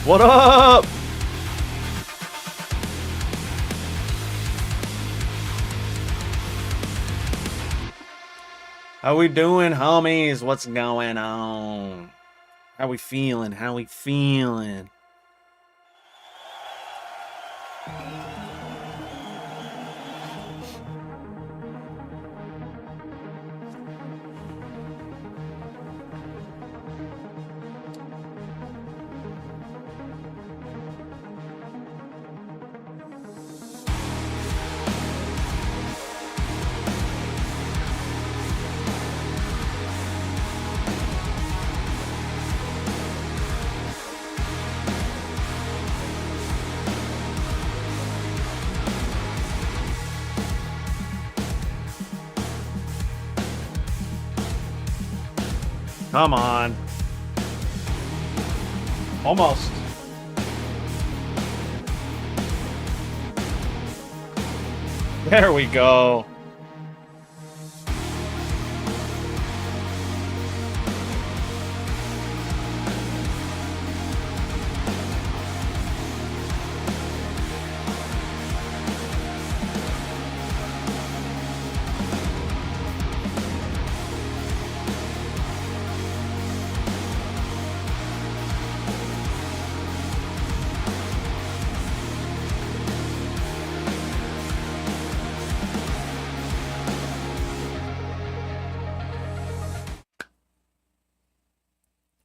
What up? How we doing, homies? What's going on? How we feeling? How we feeling? Come on. Almost. There we go.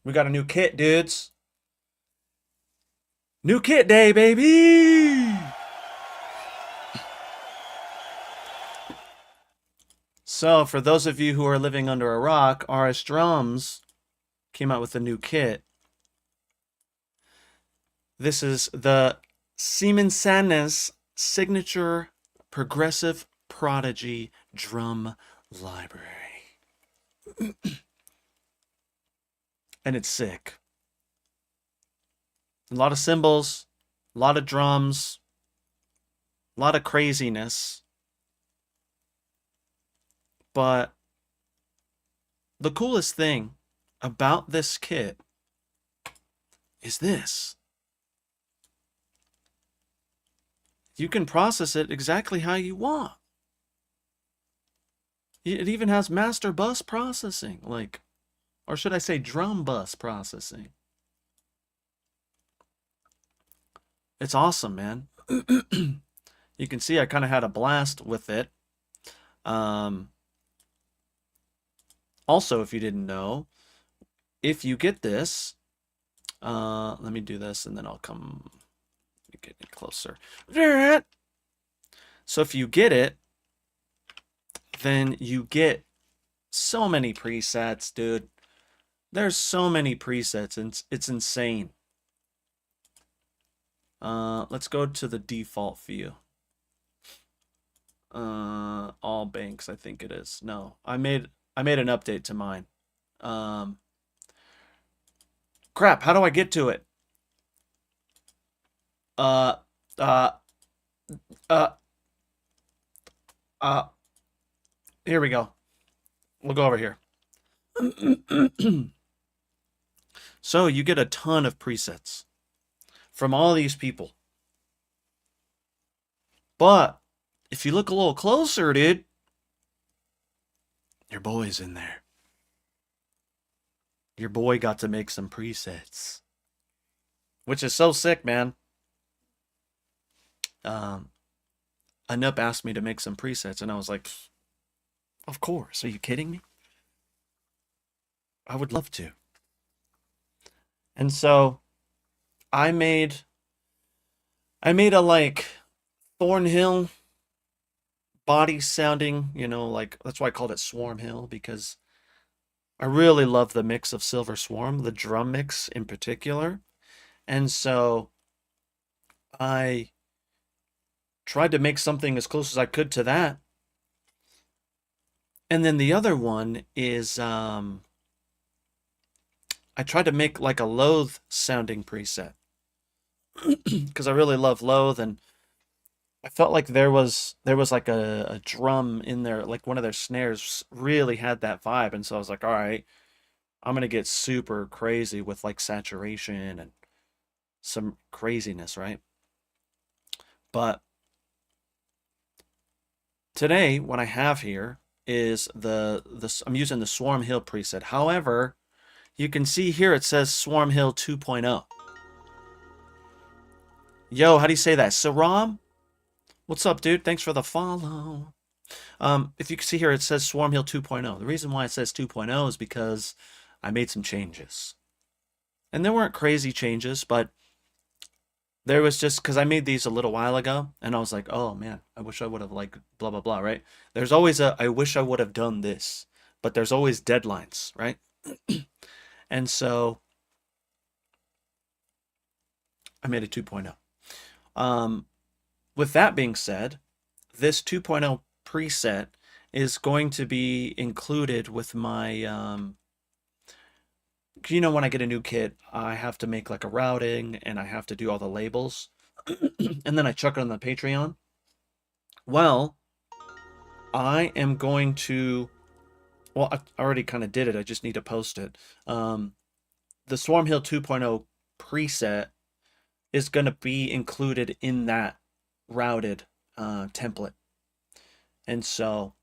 We got a new kit, dudes. New kit day, baby! So, for those of you who are living under a rock, RS Drums came out with a new kit. This is the Siemens signature progressive prodigy drum library. And it's sick. A lot of cymbals, a lot of drums, a lot of craziness. But the coolest thing about this kit is this. You can process it exactly how you want. It even has master bus processing, like, or should I say drum bus processing. It's awesome, man. You can see I kind of had a blast with it. Also, if you didn't know, if you get this, let me do this and then I'll come get it closer. So if you get it, then you get so many presets, dude. There's so many presets, and it's insane. Let's go to the default view. All banks, I think it is. No, I made an update to mine. Crap, how do I get to it? Uh, uh, uh, here we go. We'll go over here. So you get a ton of presets from all these people. But if you look a little closer, dude, your boy's in there. Your boy got to make some presets, which is so sick, man. Anup asked me to make some presets, and I was like, of course. Are you kidding me? I would love to. And so I made a like Thornhill body sounding, like that's why I called it Swarm Hill, because I really love the mix of Silver Swarm, the drum mix in particular. And so I tried to make something as close as I could to that. And then the other one is I tried to make like a Loathe sounding preset because I really love Loathe, and I felt like there was like a drum in there, like one of their snares really had that vibe, and so I was like, all right, I'm gonna get super crazy with like saturation and some craziness, right? But today, what I have here is I'm using the Swarm Hill preset. However, you can see here it says Swarm Hill 2.0. Yo, how do you say that? Saram? What's up, dude? Thanks for the follow. If you can see here, it says Swarm Hill 2.0. The reason why it says 2.0 is because I made some changes. And they weren't crazy changes, but there was just, because I made these a little while ago, and I was like, oh man, I wish I would have like blah, blah, blah, right? There's always I wish I would have done this, but there's always deadlines, right? And so I made a 2.0. With that being said, this 2.0 preset is going to be included with my, when I get a new kit, I have to make like a routing and I have to do all the labels and then I chuck it on the Patreon. Well, I am going to, well, I already kind of did it. I just need to post it. The Swarm Hill 2.0 preset is going to be included in that routed template. And so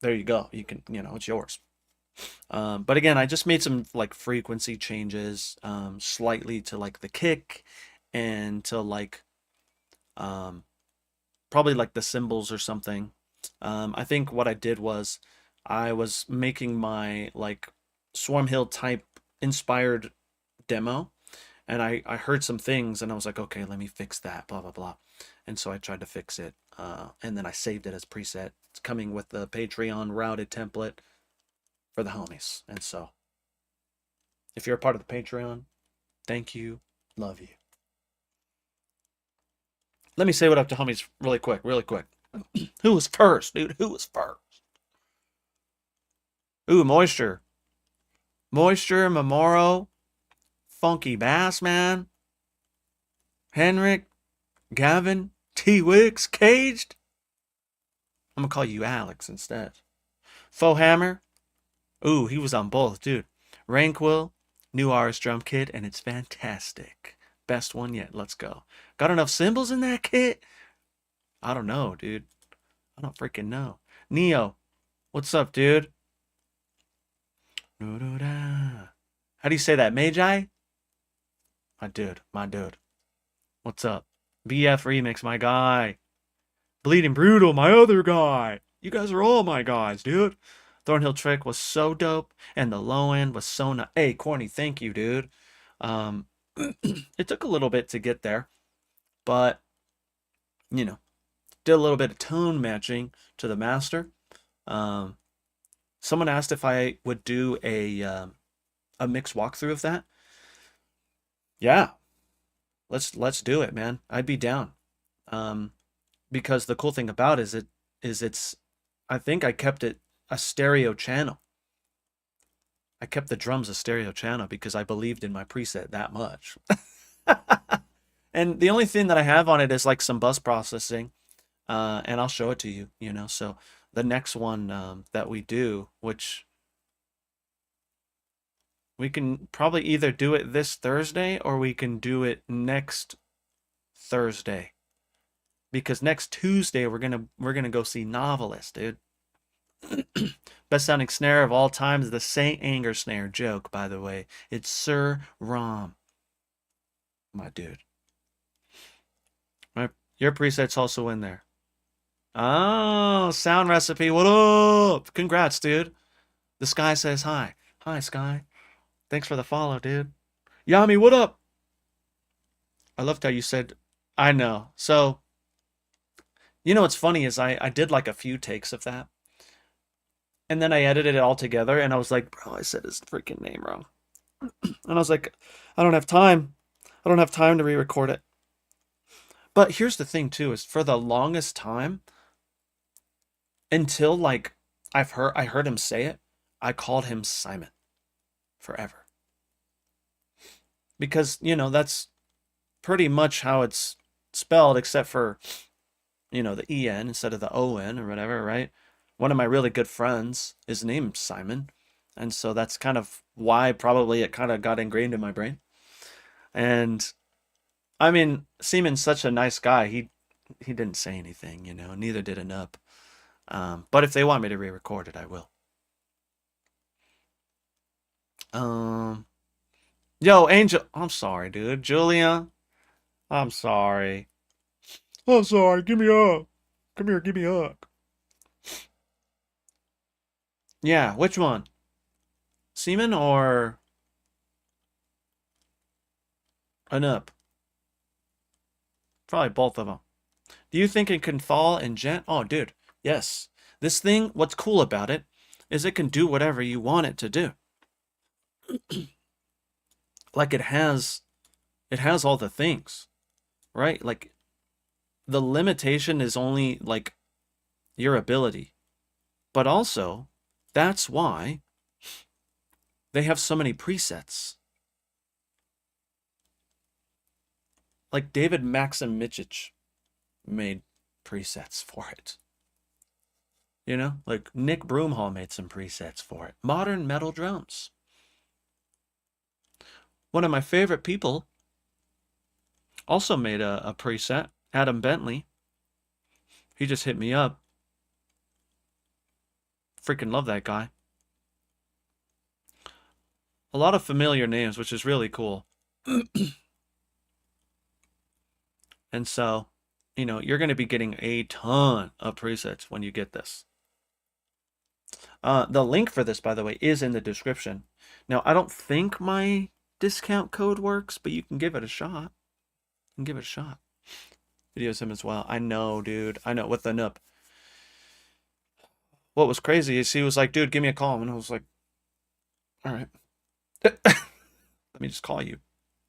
there you go. You can, it's yours. But again, I just made some like frequency changes, slightly to like the kick and to like, probably like the cymbals or something. I think what I did was I was making my like Swarm Hill type inspired demo, and I heard some things and I was like, okay, let me fix that, blah, blah, blah. And so I tried to fix it, and then I saved it as preset. It's coming with the Patreon routed template for the homies. And so if you're a part of the Patreon, thank you, love you. Let me say what up to homies really quick. Who was first, dude? Who was first? Ooh, Moisture, Memoro, Funky Bass Man, Henrik, Gavin, T-Wix, Caged. I'm gonna call you Alex instead. Faux Hammer. Ooh, he was on both, dude. Rainquill, new RS drum kit, and it's fantastic. Best one yet. Let's go. Got enough cymbals in that kit? I don't know, dude. I don't freaking know. Neo, what's up, dude? How do you say that? Magi? My dude. What's up? BF Remix, my guy. Bleeding Brutal, my other guy. You guys are all my guys, dude. Thornhill Trick was so dope, and the low end was so nice. Hey, Corny, thank you, dude. It took a little bit to get there, but, did a little bit of tone matching to the master. Someone asked if I would do a mix walkthrough of that. Yeah, let's do it, man. I'd be down. Because the cool thing about it is it's, I think I kept it a stereo channel. I kept the drums a stereo channel because I believed in my preset that much. And the only thing that I have on it is like some bus processing, and I'll show it to you, so the next one that we do, which we can probably either do it this Thursday or we can do it next Thursday, because next Tuesday we're gonna go see Novelist, dude. Best sounding snare of all time is the Saint Anger snare. Joke, by the way. It's Sir Rom, my dude. Your preset's also in there. Oh, Sound Recipe. What up? Congrats, dude. The Sky says hi. Hi, Sky. Thanks for the follow, dude. Yami, what up? I loved how you said, I know. So, what's funny is I did like a few takes of that. And then I edited it all together and I was like, bro, I said his freaking name wrong. And I was like, I don't have time. I don't have time to re-record it. But here's the thing too, is for the longest time, until like I heard him say it, I called him Simon forever. Because, that's pretty much how it's spelled, except for, the EN instead of the ON or whatever, right? One of my really good friends is named Simon. And so that's kind of why probably it kind of got ingrained in my brain. And I mean, Seaman's such a nice guy. He didn't say anything, you know. Neither did Anup. But if they want me to re-record it, I will. Um, Yo, Angel, I'm sorry, dude. Julia, I'm sorry. I'm sorry. Give me a hug. Come here, give me a hug. Yeah, which one? Seaman or Anup? Probably both of them. Do you think it can fall in gent? Oh, dude, yes. This thing, what's cool about it is it can do whatever you want it to do. Like it has all the things, right? Like the limitation is only like your ability. But also, that's why they have so many presets. Like David Maximichich made presets for it. You know, like Nick Broomhall made some presets for it. Modern metal drums. One of my favorite people also made a preset, Adam Bentley. He just hit me up. Freaking love that guy. A lot of familiar names, which is really cool. And so, you know, you're going to be getting a ton of presets when you get this. The link for this, by the way, is in the description. Now, I don't think my discount code works, but you can give it a shot. You can give it a shot. Videos him as well. I know, dude. I know, with the Nup. What was crazy is he was like, dude, give me a call. And I was like, all right. Let me just call you.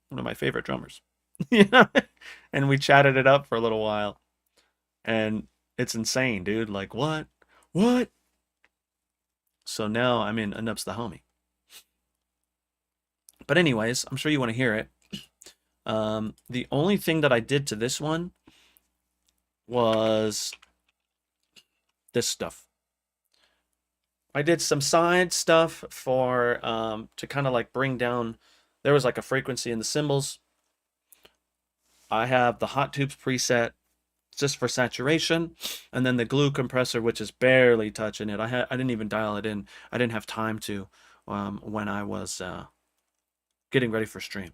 One of my favorite drummers. You know? And we chatted it up for a little while. And it's insane, dude. Like, what? What? So now, I mean, Anup's the homie. But anyways, I'm sure you want to hear it. The only thing that I did to this one was this stuff. I did some side stuff for to kind of like bring down. There was like a frequency in the cymbals. I have the Hot Tubes preset just for saturation, and then the glue compressor, which is barely touching it. I didn't even dial it in. I didn't have time to when I was getting ready for stream.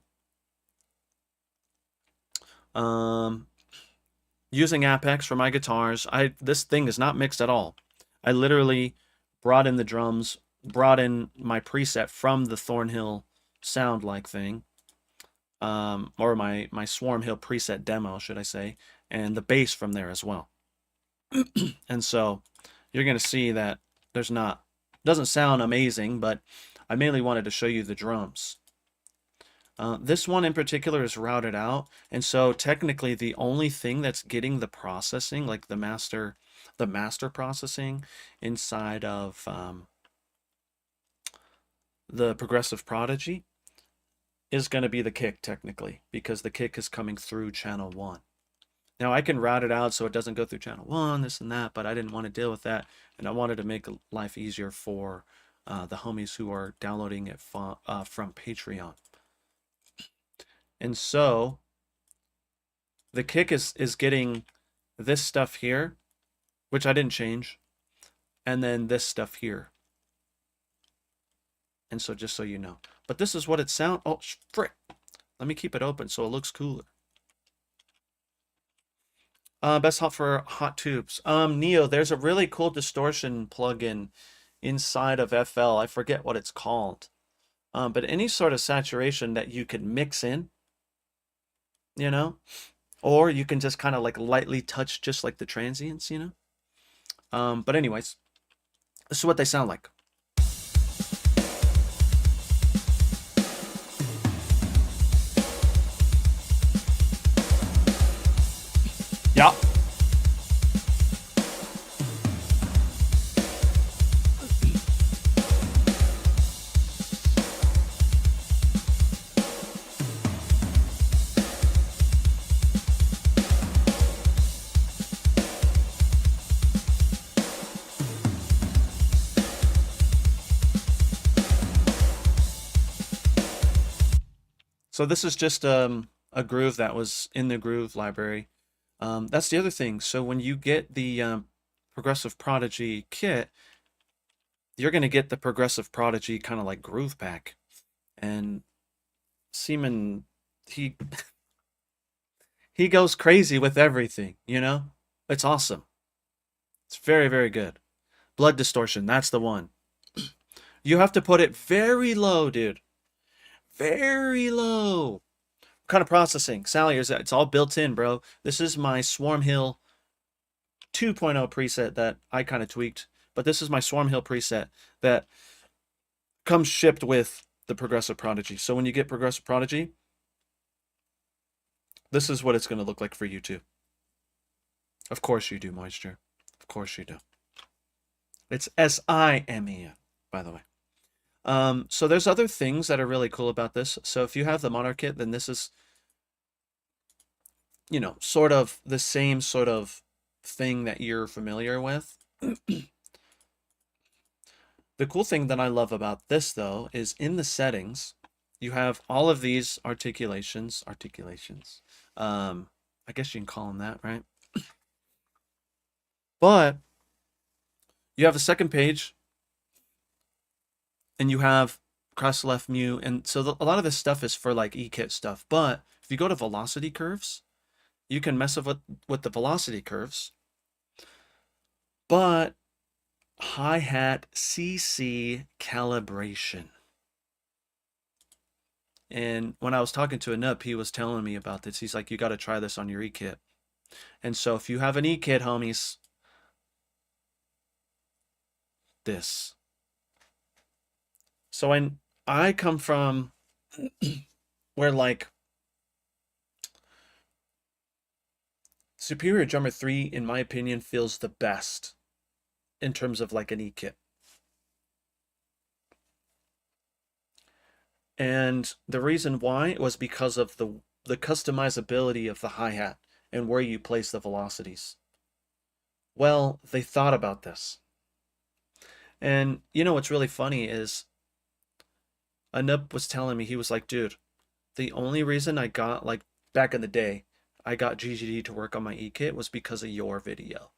Using Apex for my guitars. This thing is not mixed at all. I literally brought in the drums, brought in my preset from the Thornhill sound-like thing, or my Swarm Hill preset demo, should I say, and the bass from there as well. And so you're going to see that doesn't sound amazing, but I mainly wanted to show you the drums. This one in particular is routed out, and so technically the only thing that's getting the processing, like the master processing inside of the Progressive Prodigy, is going to be the kick technically, because the kick is coming through channel 1. Now I can route it out so it doesn't go through channel 1, this and that, but I didn't want to deal with that, and I wanted to make life easier for the homies who are downloading it from Patreon. And so the kick is getting this stuff here, which I didn't change, and then this stuff here. And so just so you know. But this is what it sounds. Oh, frick. Let me keep it open so it looks cooler. Best help for Hot Tubes. Neo, there's a really cool distortion plugin inside of FL. I forget what it's called. But any sort of saturation that you could mix in, you know, or you can just kind of like lightly touch just like the transients, you know. But anyways, this is what they sound like. Yeah. So this is just a groove that was in the groove library. That's the other thing. So when you get the Progressive Prodigy kit, you're going to get the Progressive Prodigy kind of like groove pack. And Seaman, he he goes crazy with everything, you know? It's awesome. It's very, very good. Blood Distortion, that's the one. You have to put it very low, dude. Very low. What kind of processing? Sally, it's all built in, bro. This is my Swarm Hill 2.0 preset that I kind of tweaked. But this is my Swarm Hill preset that comes shipped with the Progressive Prodigy. So when you get Progressive Prodigy, this is what it's going to look like for you too. Of course you do, Moisture. Of course you do. It's SIME, by the way. So there's other things that are really cool about this. So if you have the Monarch kit, then this is, you know, sort of the same sort of thing that you're familiar with. The cool thing that I love about this, though, is in the settings, you have all of these articulations. I guess you can call them that, right? But you have a second page, and you have cross left mute, and so a lot of this stuff is for like E-kit stuff. But if you go to velocity curves, you can mess with the velocity curves. But hi-hat CC calibration. And when I was talking to Anup, he was telling me about this. He's like, you got to try this on your E-kit. And so if you have an E-kit, homies, this. So I come from where like Superior Drummer 3, in my opinion, feels the best in terms of like an E-kit. And the reason why was because of the customizability of the hi-hat and where you place the velocities. Well, they thought about this. And you know what's really funny is Anup was telling me, he was like, dude, the only reason I got, like, back in the day, I got GGD to work on my E-kit was because of your video.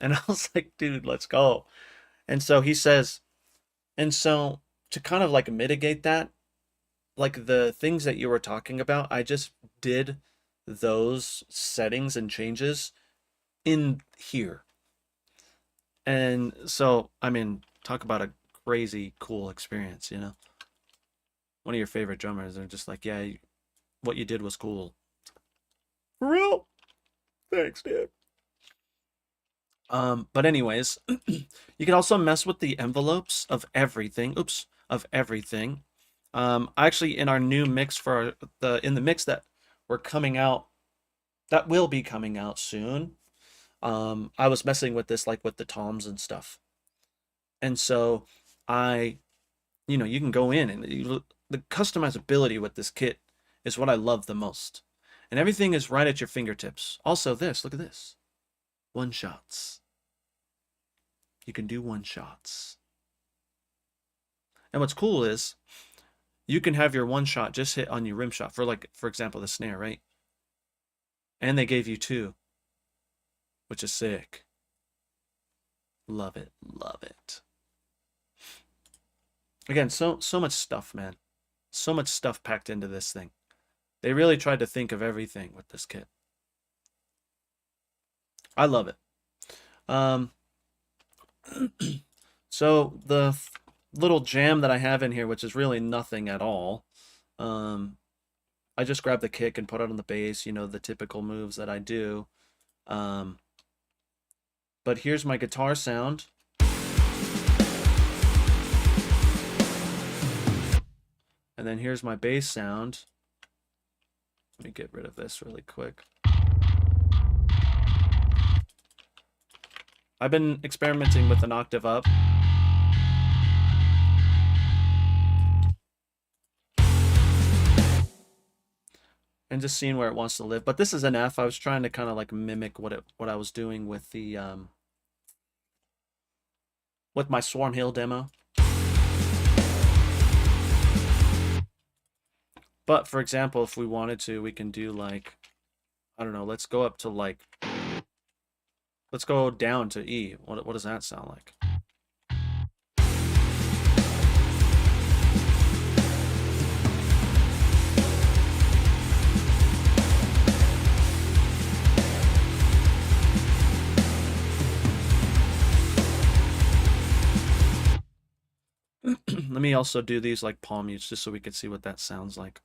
And I was like, dude, let's go. And so he says, and so to kind of like mitigate that, like the things that you were talking about, I just did those settings and changes in here. And so, I mean, talk about a crazy cool experience, you know? One of your favorite drummers, they're just like, yeah, what you did was cool. For real? Thanks, dude. But anyways, you can also mess with the envelopes of everything. Oops, of everything. Actually, in our new mix for in the mix that we're coming out, that will be coming out soon. I was messing with this like with the toms and stuff, and so you know, you can go in and the customizability with this kit is what I love the most, and everything is right at your fingertips. Also, look at this, one shots. You can do one shots. And what's cool is you can have your one shot just hit on your rim shot for like, for example, the snare, right? And they gave you two, which is sick. Love it. Love it. Again, so much stuff, man. So much stuff packed into this thing. They really tried to think of everything with this kit. I love it. So the little jam that I have in here, which is really nothing at all, I just grab the kick and put it on the bass, you know, the typical moves that I do. But here's my guitar sound. And then here's my bass sound. Let me get rid of this really quick. I've been experimenting with an octave up. And just seeing where it wants to live. But this is an F. I was trying to kind of like mimic what I was doing with the with my Swarm Hill demo. But for example, if we wanted to, we can do like, I don't know, let's go up to like, let's go down to E. What does that sound like? Let me also do these like palm mutes just so we can see what that sounds like.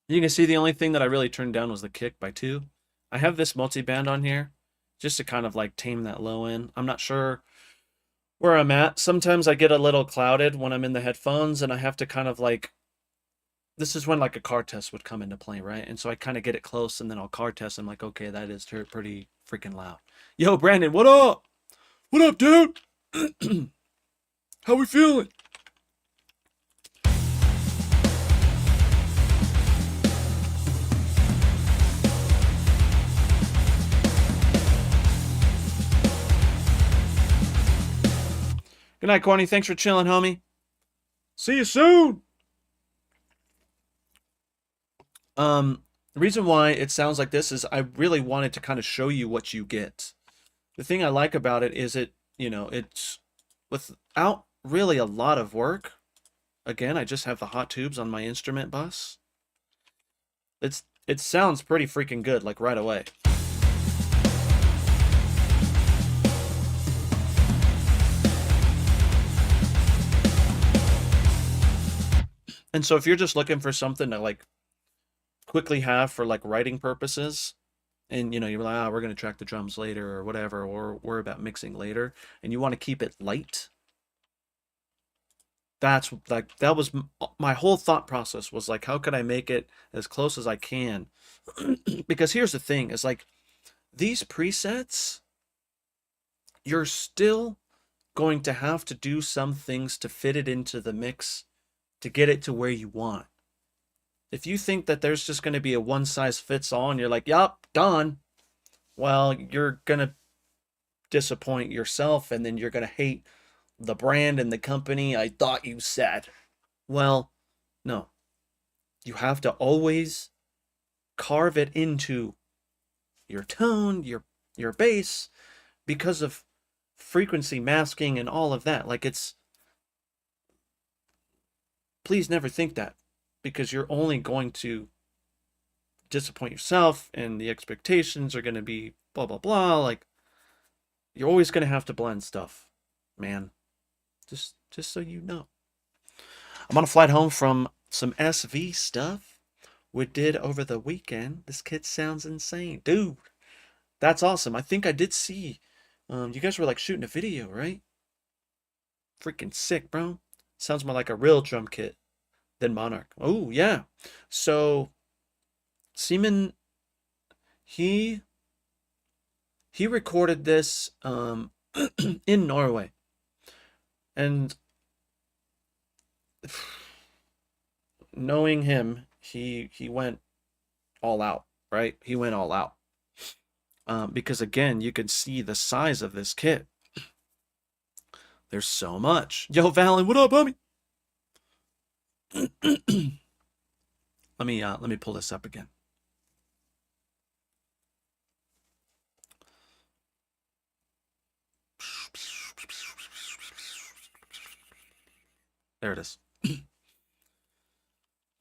You can see the only thing that I really turned down was the kick by 2. I have this multi-band on here just to kind of like tame that low end. I'm not sure where I'm at. Sometimes I get a little clouded when I'm in the headphones and I have to kind of like, this is when like a car test would come into play, right? And so I kind of get it close and then I'll car test. I'm like, okay, that is pretty freaking loud. Yo, Brandon, what up? What up, dude? How we feeling? Good night, Corny. Thanks for chilling, homie. See you soon. The reason why it sounds like this is I really wanted to kind of show you what you get. The thing I like about it is it's without really a lot of work. Again, I just have the hot tubes on my instrument bus. It sounds pretty freaking good, like right away. And so if you're just looking for something to like quickly have for like writing purposes, and you're like, we're going to track the drums later or whatever, or worry about mixing later, and you want to keep it light, that's like, that was my whole thought process, was like, how can I make it as close as I can? Because here's the thing, is like, these presets, you're still going to have to do some things to fit it into the mix to get it to where you want. If you think that there's just going to be a one size fits all and you're like, yup, done, well, you're going to disappoint yourself, and then you're going to hate the brand and the company. I thought you said. Well, no. You have to always carve it into your tone, your bass, because of frequency masking and all of that. Like, please never think that, because you're only going to disappoint yourself and the expectations are going to be blah, blah, blah. Like, you're always going to have to blend stuff, man. Just so you know. I'm on a flight home from some SV stuff we did over the weekend. This kid sounds insane. Dude, that's awesome. I think I did see, you guys were like shooting a video, right? Freaking sick, bro. Sounds more like a real drum kit than Monarch. Oh, yeah. So, Seaman, he recorded this in Norway. And knowing him, he went all out, right? He went all out. Because again, you can see the size of this kit. There's so much. Yo, Valen, what up, homie? Let me pull this up again. There it is.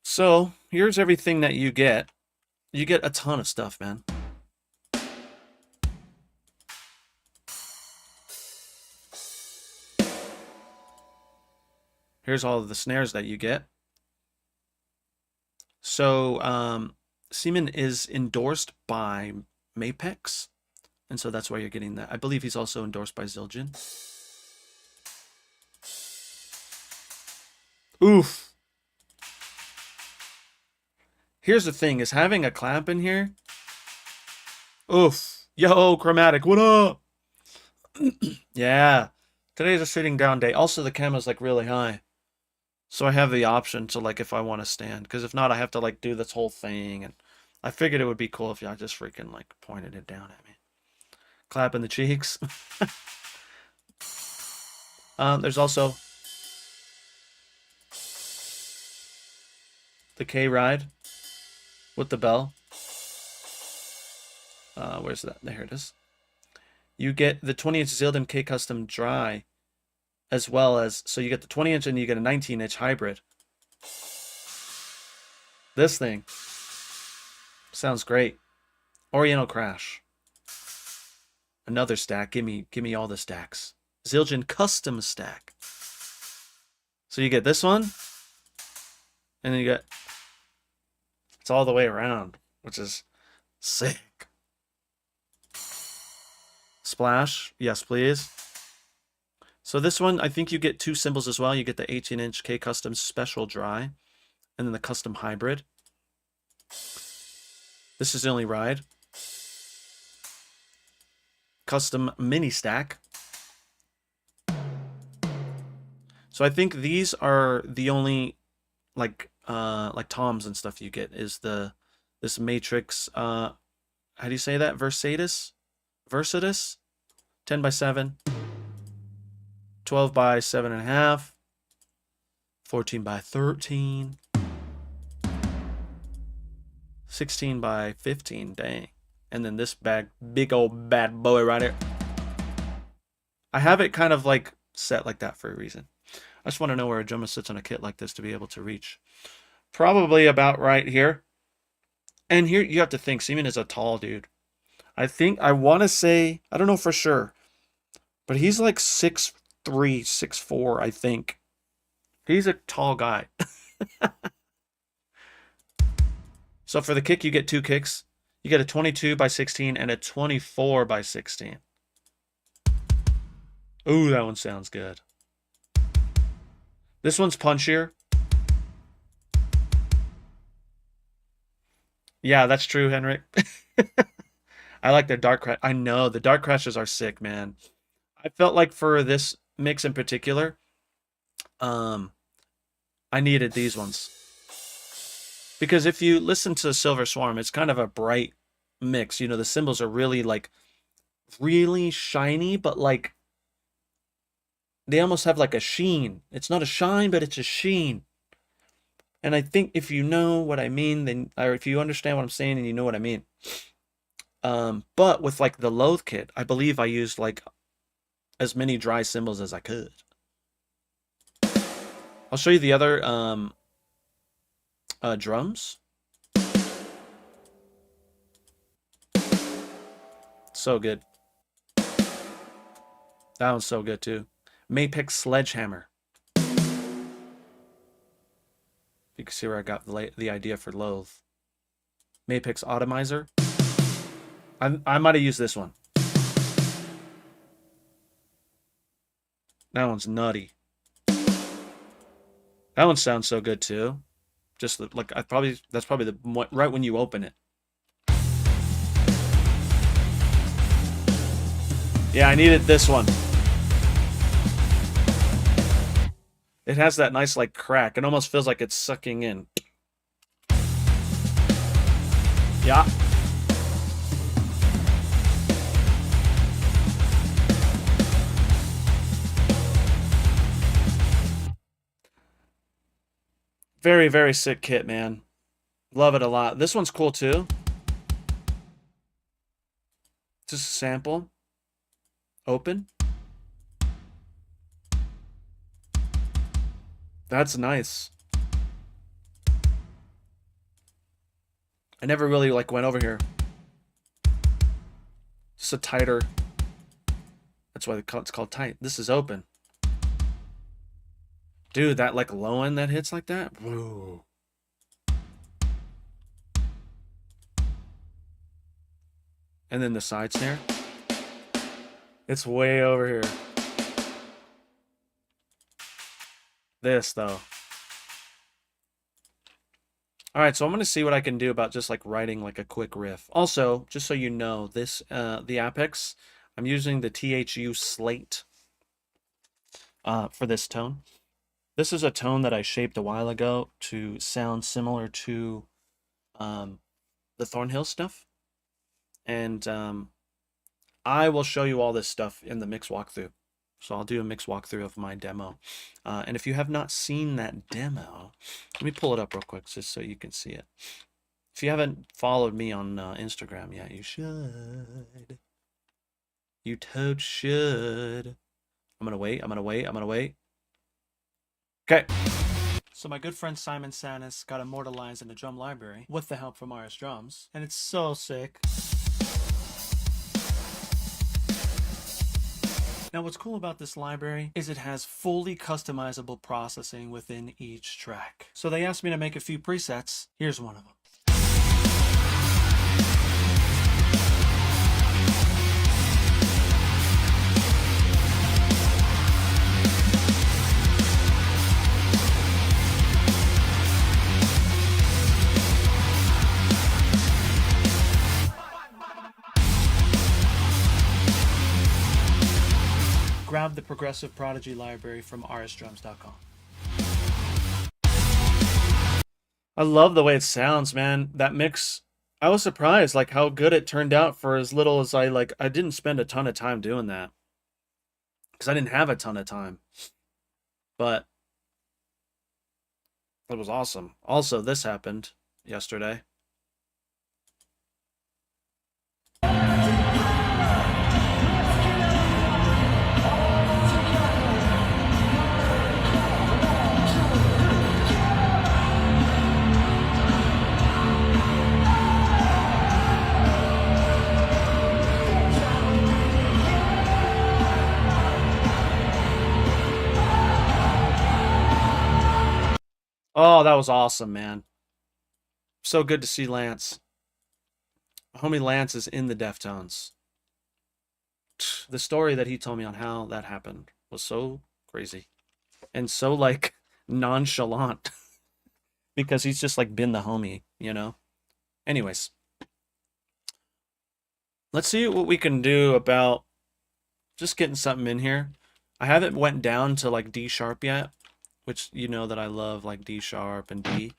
So here's everything that you get. You get a ton of stuff, man. Here's all of the snares that you get. So Seaman is endorsed by Mapex, and so that's why you're getting that. I believe he's also endorsed by Zildjian. Oof. Here's the thing, is having a clap in here. Oof. Yo, Chromatic, what up? Yeah. Today's a sitting down day. Also, the camera's like really high. So I have the option to like if I want to stand. Because if not, I have to like do this whole thing. And I figured it would be cool if y'all just freaking like pointed it down at me. Clap in the cheeks. There's also the K ride with the bell. Where's that? There it is. You get the 20-inch Zildjian K Custom Dry, as well as, so you get the 20-inch and you get a 19-inch hybrid. This thing sounds great. Oriental Crash. Another stack. Give me all the stacks. Zildjian Custom Stack. So you get this one, and then you get, it's all the way around, which is sick. Splash, yes please. So this one, I think you get two cymbals as well. You get the 18-inch K Custom Special Dry, and then the Custom Hybrid. This is the only ride. Custom Mini Stack. So I think these are the only like toms and stuff you get is this Matrix, how do you say that? Versatus? 10x7, 12x7.5, 14x13, 16x15, dang. And then this big old bad boy right here. I have it kind of like set like that for a reason. I just want to know where a drummer sits on a kit like this to be able to reach. Probably about right here. And here you have to think, Seaman is a tall dude. I want to say, I don't know for sure, but he's like 6'3", 6'4", I think. He's a tall guy. So for the kick, you get two kicks. You get a 22x16 and a 24x16. Ooh, that one sounds good. This one's punchier. Yeah, that's true, Henrik. I like the dark crash. I know the dark crashes are sick, man. I felt like for this mix in particular, I needed these ones. Because if you listen to Silver Swarm, it's kind of a bright mix. You know, the cymbals are really like really shiny, but like they almost have like a sheen. It's not a shine, but it's a sheen. And I think if you know what I mean, then, or if you understand what I'm saying and you know what I mean. But with like the Loathe kit, I believe I used like as many dry cymbals as I could. I'll show you the other drums. So good. That one's so good too. Mapex Sledgehammer. You can see where I got the idea for Loathe. Mapex Atomizer. I might have used this one. That one's nutty. That one sounds so good too. Just like that's probably the right when you open it. Yeah, I needed this one. It has that nice like crack. It almost feels like it's sucking in. Yeah. Very, very sick kit, man. Love it a lot. This one's cool too. Just a sample. Open. That's nice. I never really like went over here. Just a tighter. That's why it's called tight. This is open. Dude, that like low end that hits like that. Whoa. And then the side snare. It's way over here. This though. All right, so I'm gonna see what I can do about just like writing like a quick riff. Also, just so you know, this the Apex, I'm using the THU Slate for this tone. This is a tone that I shaped a while ago to sound similar to the Thornhill stuff, and I will show you all this stuff in the mix walkthrough. So I'll do a mix walkthrough of my demo. And if you have not seen that demo, let me pull it up real quick just so you can see it. If you haven't followed me on Instagram yet, you should. You toad should. I'm gonna wait. Okay. So my good friend Simon Sanis got immortalized in the drum library with the help from RS Drums, and it's so sick. Now what's cool about this library is it has fully customizable processing within each track. So they asked me to make a few presets. Here's one of them. Grab the Progressive Prodigy library from rsdrums.com. I love the way it sounds, man. That mix, I was surprised like how good it turned out for as little as I didn't spend a ton of time doing that. Because I didn't have a ton of time. But it was awesome. Also, this happened yesterday. Oh, that was awesome, man. So good to see Lance. Homie Lance is in the Deftones. The story that he told me on how that happened was so crazy and so like nonchalant because he's just like been the homie, you know? Anyways, let's see what we can do about just getting something in here. I haven't went down to like D sharp yet, which you know that I love like D sharp and D.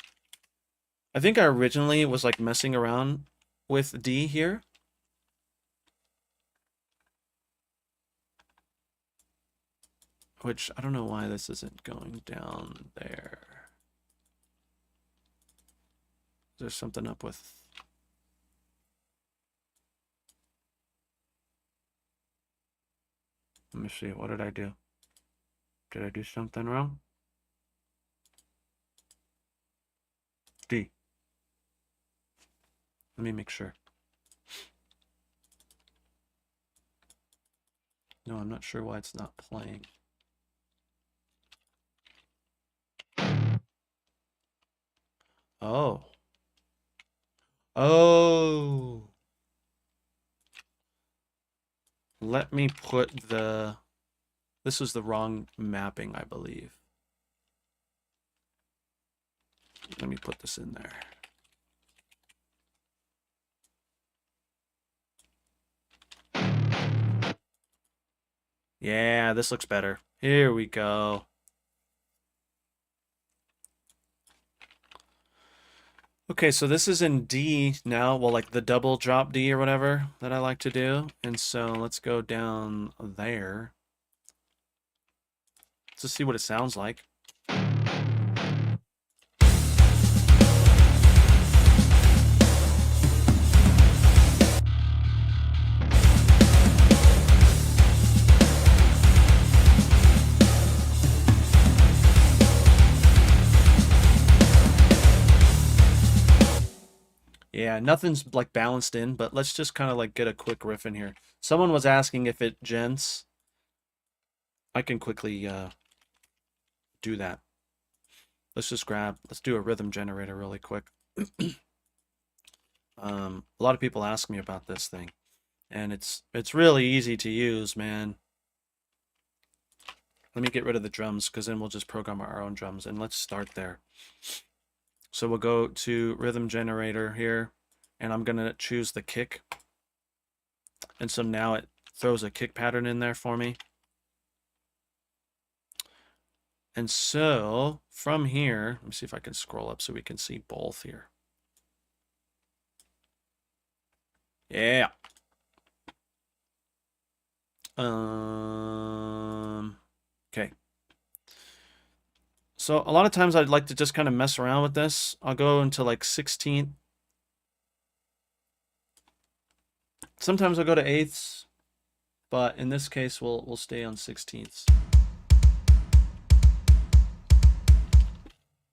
I think I originally was like messing around with D here. Which I don't know why this isn't going down there. There's something up with... Let me see, what did I do? Did I do something wrong? D. Let me make sure. No, I'm not sure why it's not playing. Oh. Oh. Let me put the... This was the wrong mapping, I believe. Let me put this in there. Yeah, this looks better. Here we go. Okay, so this is in D now, well, like the double drop D or whatever that I like to do. And so let's go down there. Let's see what it sounds like. Yeah, nothing's like balanced in, but let's just kind of like get a quick riff in here. Someone was asking if it gents. I can quickly do that. Let's do a rhythm generator really quick. A lot of people ask me about this thing, and it's really easy to use, man. Let me get rid of the drums, because then we'll just program our own drums, and let's start there. So we'll go to rhythm generator here, and I'm going to choose the kick. And so now it throws a kick pattern in there for me. And so from here, let me see if I can scroll up so we can see both here. Yeah. Okay. So a lot of times I'd like to just kind of mess around with this. I'll go into like 16th. Sometimes I'll go to eighths, but in this case we'll stay on 16ths.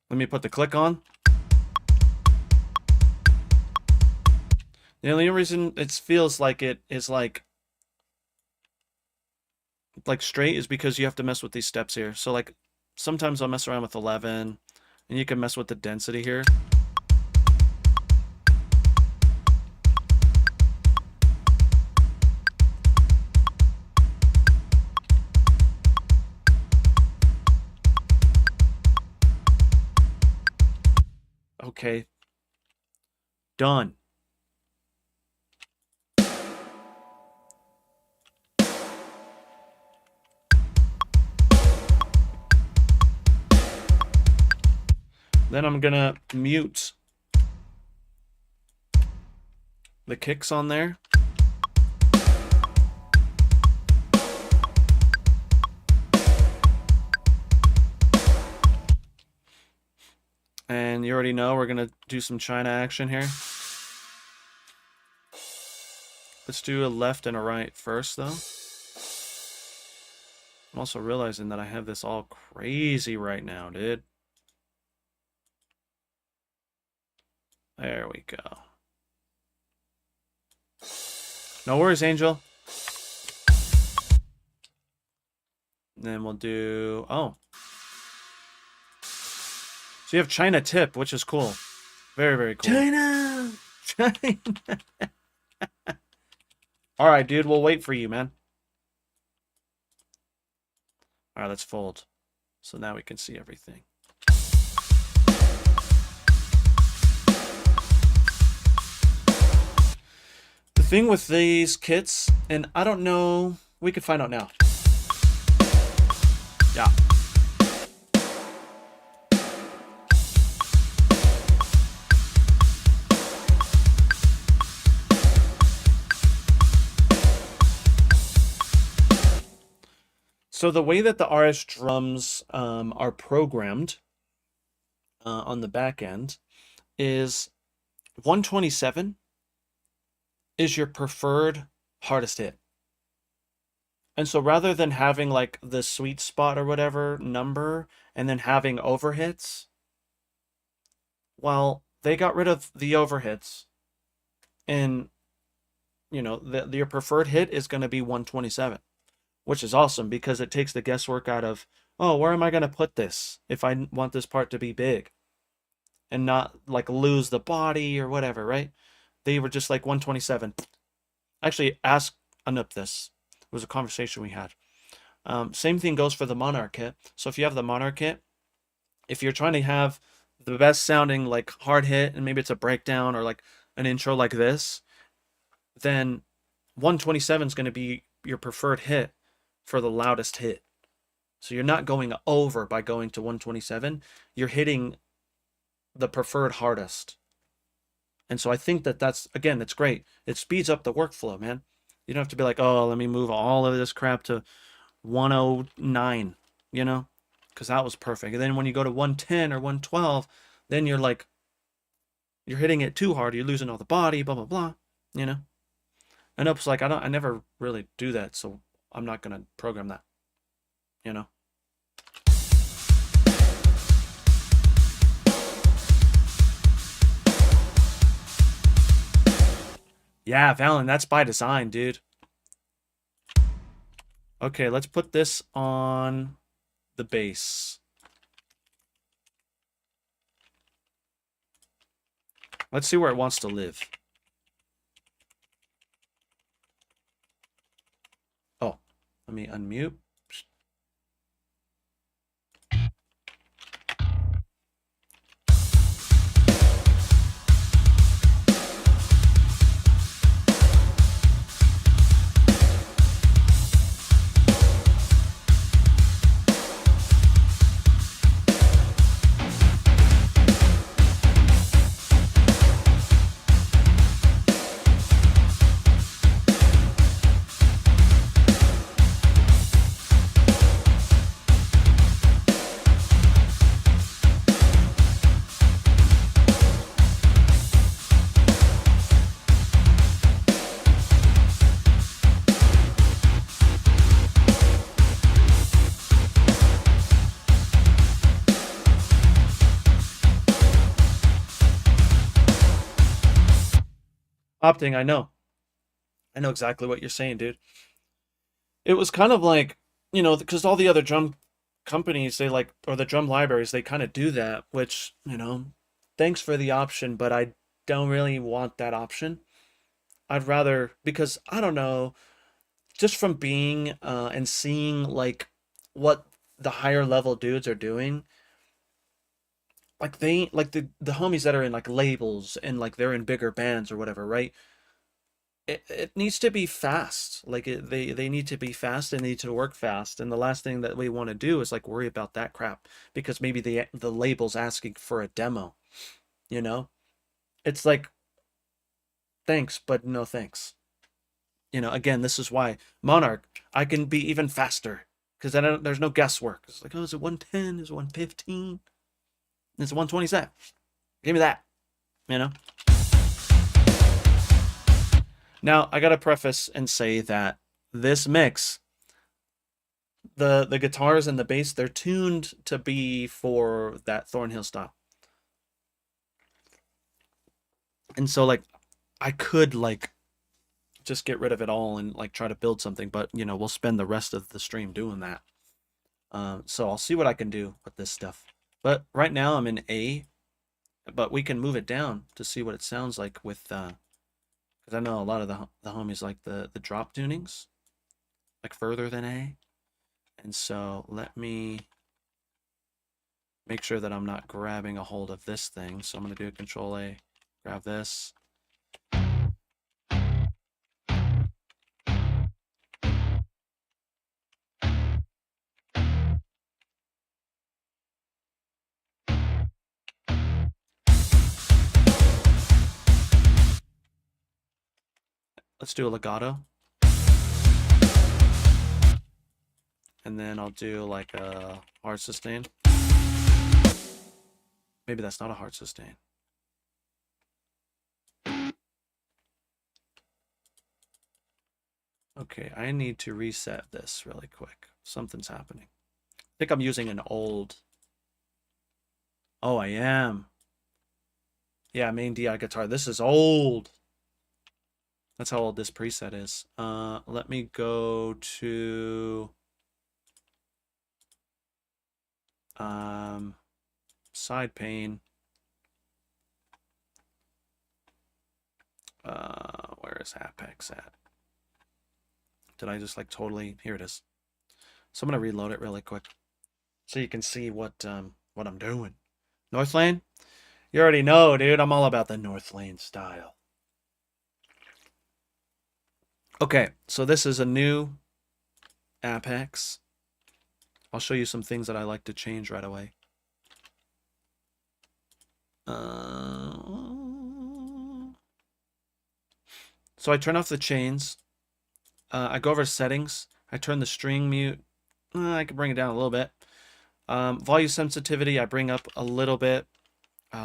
Let me put the click on. The only reason it feels like it is like straight is because you have to mess with these steps here. So like sometimes I'll mess around with 11, and you can mess with the density here. Okay. Done. Then I'm gonna mute the kicks on there. And you already know we're gonna do some China action here. Let's do a left and a right first, though. I'm also realizing that I have this all crazy right now, dude. There we go. No worries, Angel. And then we'll do... Oh. So you have China tip, which is cool. Very, very cool. China! China! All right, dude. We'll wait for you, man. All right, let's fold. So now we can see everything. The thing with these kits, and I don't know, we could find out now. Yeah. So the way that the RS drums are programmed on the back end is 127 is your preferred hardest hit. And so rather than having like the sweet spot or whatever number and then having overhits, well, they got rid of the overhits, and you know, your preferred hit is going to be 127. Which is awesome because it takes the guesswork out of, oh, where am I going to put this if I want this part to be big and not like lose the body or whatever, right? They were just like 127. Actually, ask Anup this. It was a conversation we had. Same thing goes for the Monarch kit. So if you have the Monarch kit, if you're trying to have the best sounding like hard hit and maybe it's a breakdown or like an intro like this, then 127 is going to be your preferred hit for the loudest hit. So you're not going over by going to 127. You're hitting the preferred hardest. And so I think that that's, again, it's great. It speeds up the workflow, man. You don't have to be like, oh, let me move all of this crap to 109, you know, because that was perfect. And then when you go to 110 or 112, then you're like, you're hitting it too hard. You're losing all the body, blah, blah, blah, you know. And Up's like, I never really do that, so I'm not going to program that, you know. Yeah, Valen, that's by design, dude. Okay, let's put this on the bass. Let's see where it wants to live. Oh, let me unmute. Opting, I know. I know exactly what you're saying, dude. It was kind of like, because all the other drum companies, they like, or the drum libraries, they kind of do that, which, thanks for the option, but I don't really want that option. I'd rather, because I don't know, just from being and seeing like what the higher level dudes are doing, like the homies that are in like labels and like they're in bigger bands or whatever, right? It needs to be fast. Like they need to be fast and need to work fast. And the last thing that we want to do is like worry about that crap because maybe the label's asking for a demo, you know? It's like thanks, but no thanks. Again, this is why Monarch, I can be even faster because there's no guesswork. It's like, oh, is it 110? Is it 115? It's 127. Give me that, you know? Now, I gotta preface and say that this mix, the guitars and the bass, they're tuned to be for that Thornhill style. And so, like, I could, like, just get rid of it all and, like, try to build something, but, we'll spend the rest of the stream doing that. So I'll see what I can do with this stuff. But right now I'm in A, but we can move it down to see what it sounds like with, because I know a lot of the homies like the drop tunings, like further than A. And so let me make sure that I'm not grabbing a hold of this thing. So I'm going to do a Control A, grab this. Let's do a legato. And then I'll do like a hard sustain. Maybe that's not a hard sustain. Okay, I need to reset this really quick. Something's happening. I think I'm using an old. Oh, I am. Yeah, main DI guitar. This is old. That's how old this preset is. Let me go to side pane. Where is Apex at? Did I just like totally? Here it is. So I'm gonna reload it really quick, so you can see what I'm doing. North Lane, you already know, dude. I'm all about the North Lane style. Okay, so this is a new Apex. I'll show you some things that I like to change right away. So I turn off the chains. I go over settings. I turn the string mute. I can bring it down a little bit. Volume sensitivity, I bring up a little bit.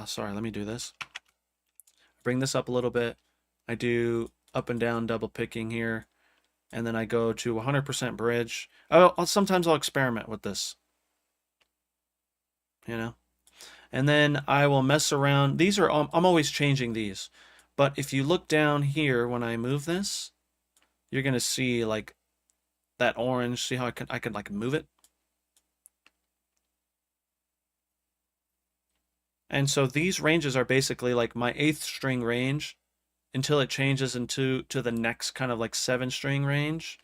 Sorry, let me do this. Bring this up a little bit. I do up and down double picking here. And then I go to 100% bridge. Sometimes I'll experiment with this. And then I will mess around. These are, I'm always changing these. But if you look down here when I move this, you're going to see like that orange. See how I can like move it? And so these ranges are basically like my 8th string range until it changes to the next kind of like 7 string range.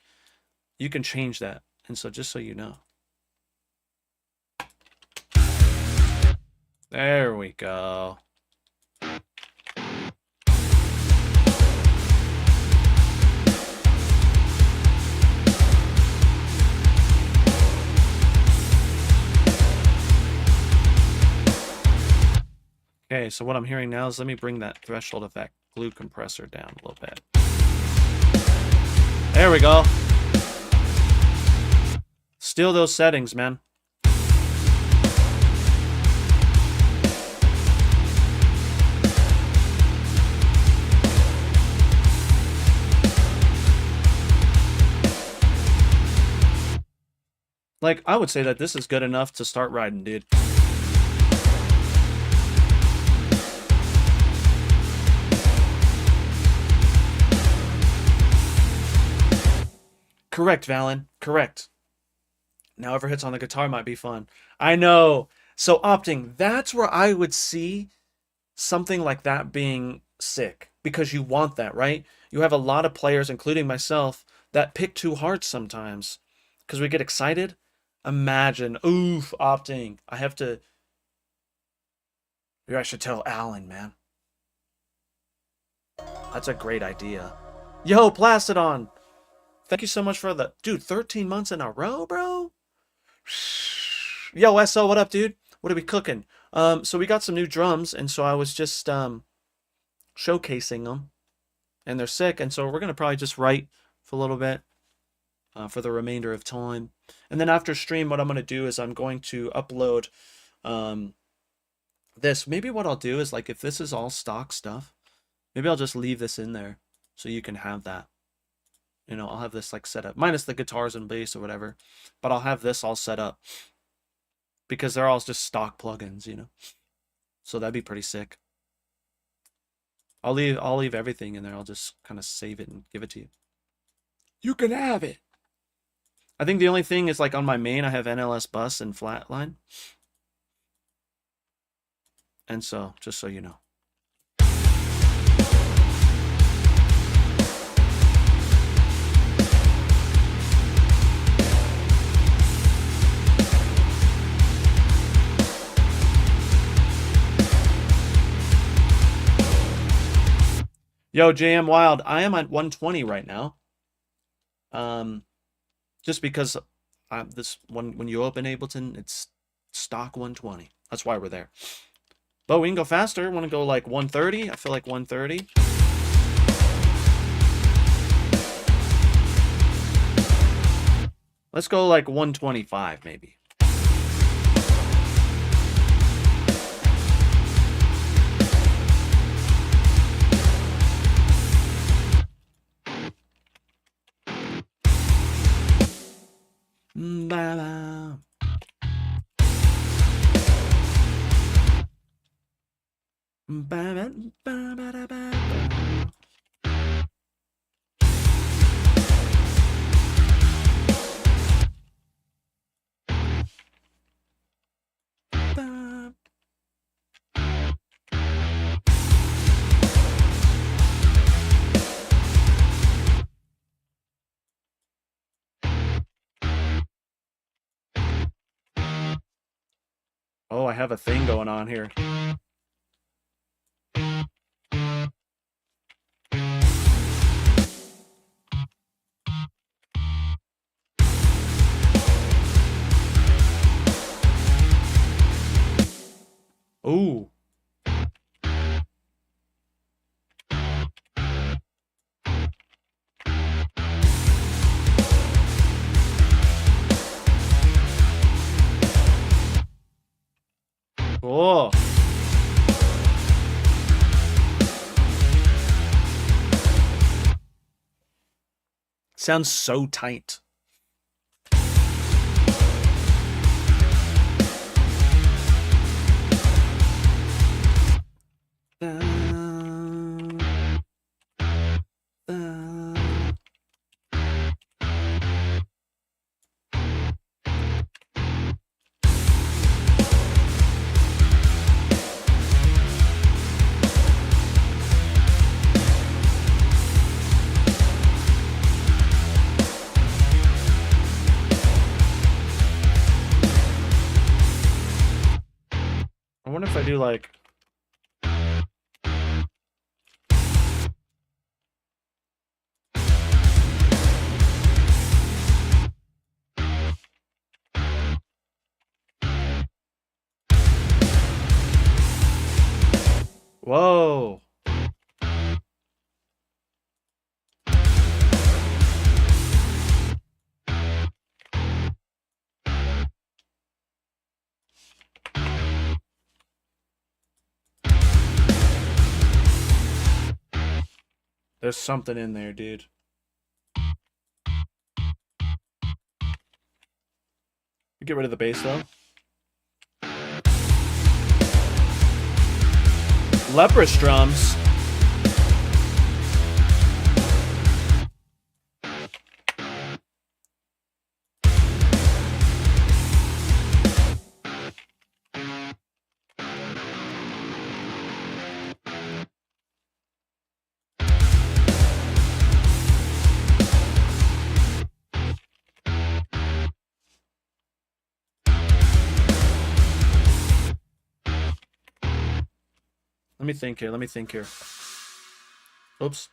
You can change that. And so just so you know. There we go. Okay, so what I'm hearing now is let me bring that threshold effect glue compressor down a little bit. There we go. Still those settings, man. Like, I would say that this is good enough to start riding, dude. Correct, Valen. Correct. Now ever hits on the guitar might be fun. I know. So opting, that's where I would see something like that being sick, because you want that, right? You have a lot of players, including myself, that pick too hard sometimes because we get excited. Imagine, oof, opting. I have to. Maybe I should tell Alan, man. That's a great idea. Yo, Plastodon. Thank you so much for the dude. 13 months in a row, bro. Yo, SO, what up, dude? What are we cooking? So we got some new drums, and so I was just showcasing them, and they're sick, and so we're gonna probably just write for a little bit for the remainder of time, and then after stream, what I'm gonna do is I'm going to upload this. Maybe what I'll do is, like, if this is all stock stuff, maybe I'll just leave this in there so you can have that. You know, I'll have this like set up, minus the guitars and bass or whatever, but I'll have this all set up because they're all just stock plugins, you know. So that'd be pretty sick. I'll leave everything in there. I'll just kind of save it and give it to you. You can have it. I think the only thing is, like, on my main, I have NLS bus and flatline. And so, just so you know. Yo, JM Wild, I am at 120 right now. Just because this one, when you open Ableton, it's stock 120. That's why we're there. But we can go faster. Want to go like 130? I feel like 130. Let's go like 125 maybe. Ba-ba. Ba-ba, ba-ba-da-ba. Ba. Oh, I have a thing going on here. Ooh. Cool. Sounds so tight. I wonder if I do like... Whoa. There's something in there, dude. Get rid of the bass, though. Leprous drums. Let me think here. Let me think here. Oops.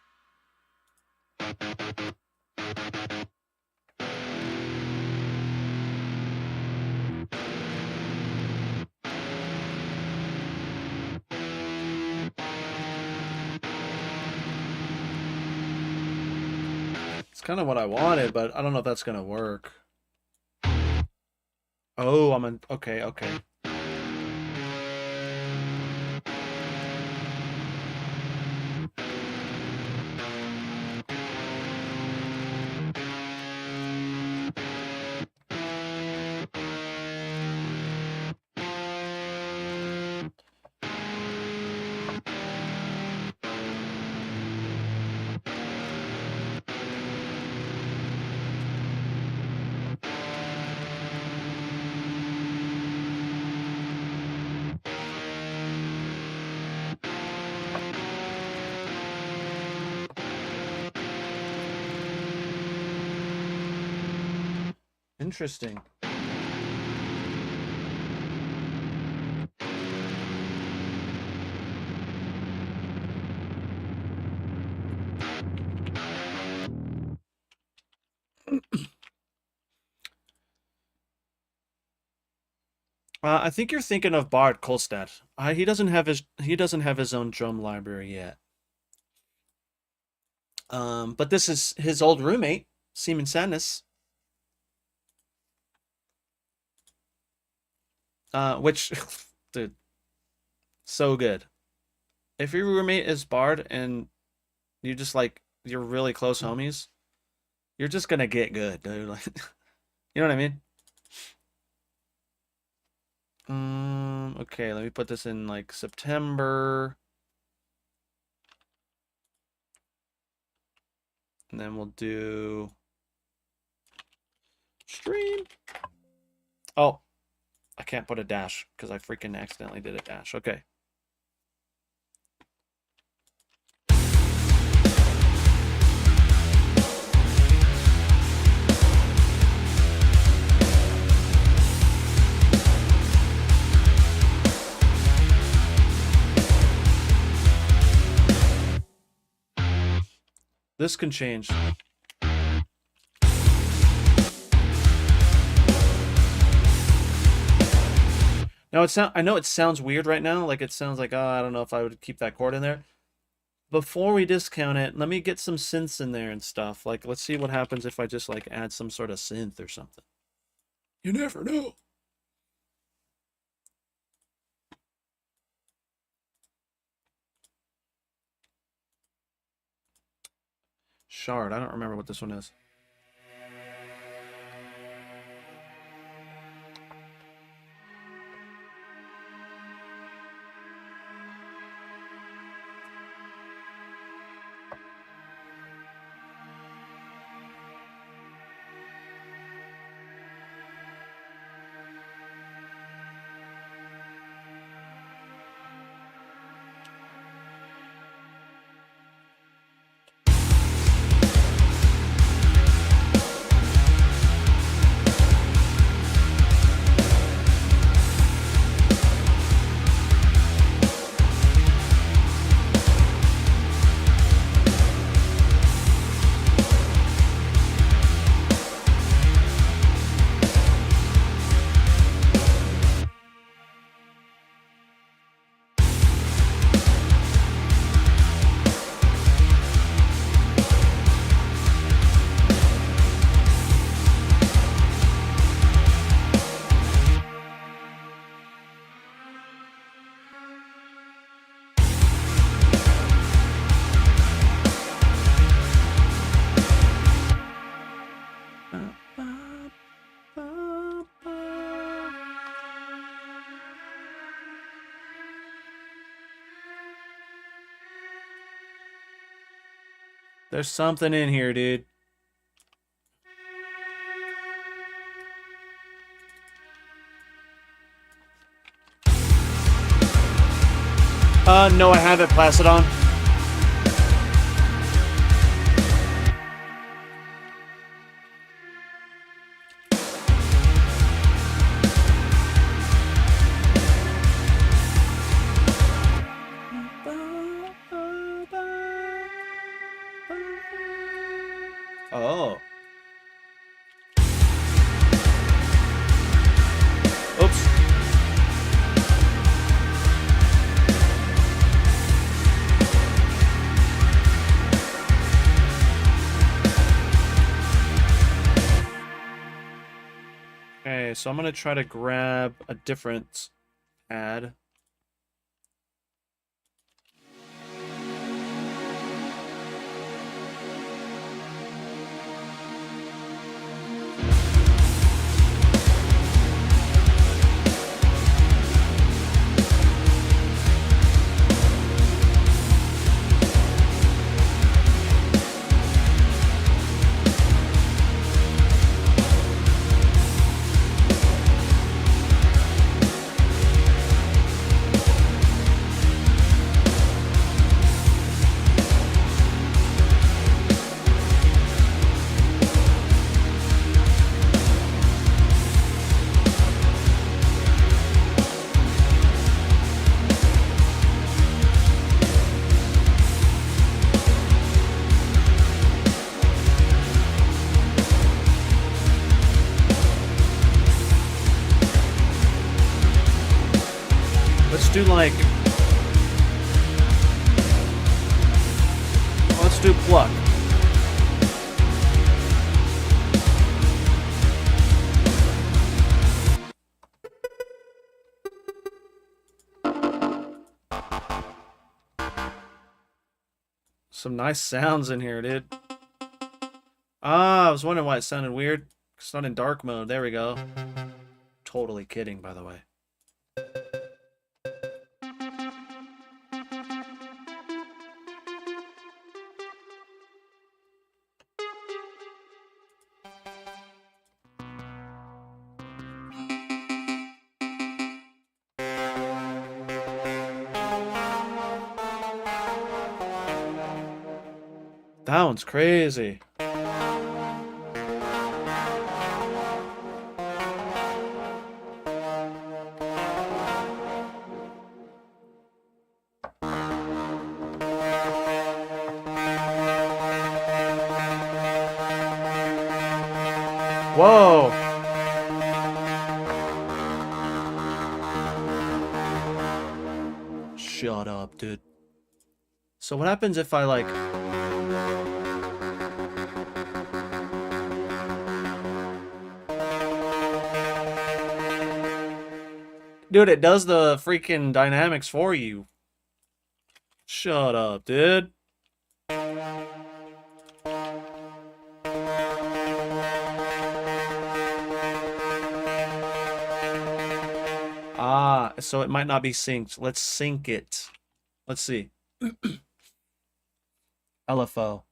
It's kind of what I wanted, but I don't know if that's gonna work. Oh, I'm in. Okay, okay. Interesting. I think you're thinking of Bart Kolstad. He doesn't have his own drum library yet. But this is his old roommate, Seaman Sadness. Which, dude, so good. If your roommate is Bard and you just like you're really close homies, you're just gonna get good, dude. Like, you know what I mean? Okay, let me put this in like September. And then we'll do stream. Oh, I can't put a dash because I freaking accidentally did a dash. Okay. This can change. Now I know it sounds weird right now. Like it sounds like, oh, I don't know if I would keep that chord in there. Before we discount it, let me get some synths in there and stuff. Like, let's see what happens if I just like add some sort of synth or something. You never know. Shard. I don't remember what this one is. There's something in here, dude. No, I haven't, Placidon. Oh. Oops. Okay, so I'm gonna try to grab a different ad. Let's do like... Let's do pluck. Some nice sounds in here, dude. Ah, I was wondering why it sounded weird. It's not in dark mode. There we go. Totally kidding, by the way. That one's crazy. Whoa! Shut up, dude. So what happens if I like... Dude, it does the freaking dynamics for you. Shut up, dude. Ah, so it might not be synced. Let's sync it. Let's see. LFO.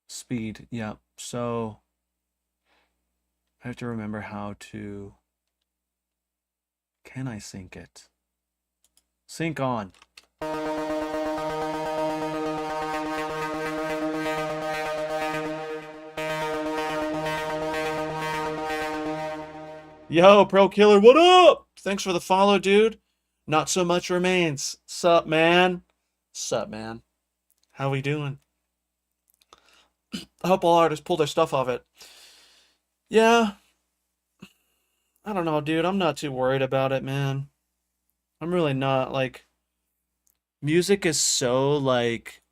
Speed, yeah. So I have to remember how to... Can I sync it? Sync on. Yo, Pro Killer, what up? Thanks for the follow, dude. Not so much remains. Sup, man? Sup, man? How we doing? I hope all artists pull their stuff off it. Yeah. I don't know, dude. I'm not too worried about it, man. I'm really not. Like, music is so, like...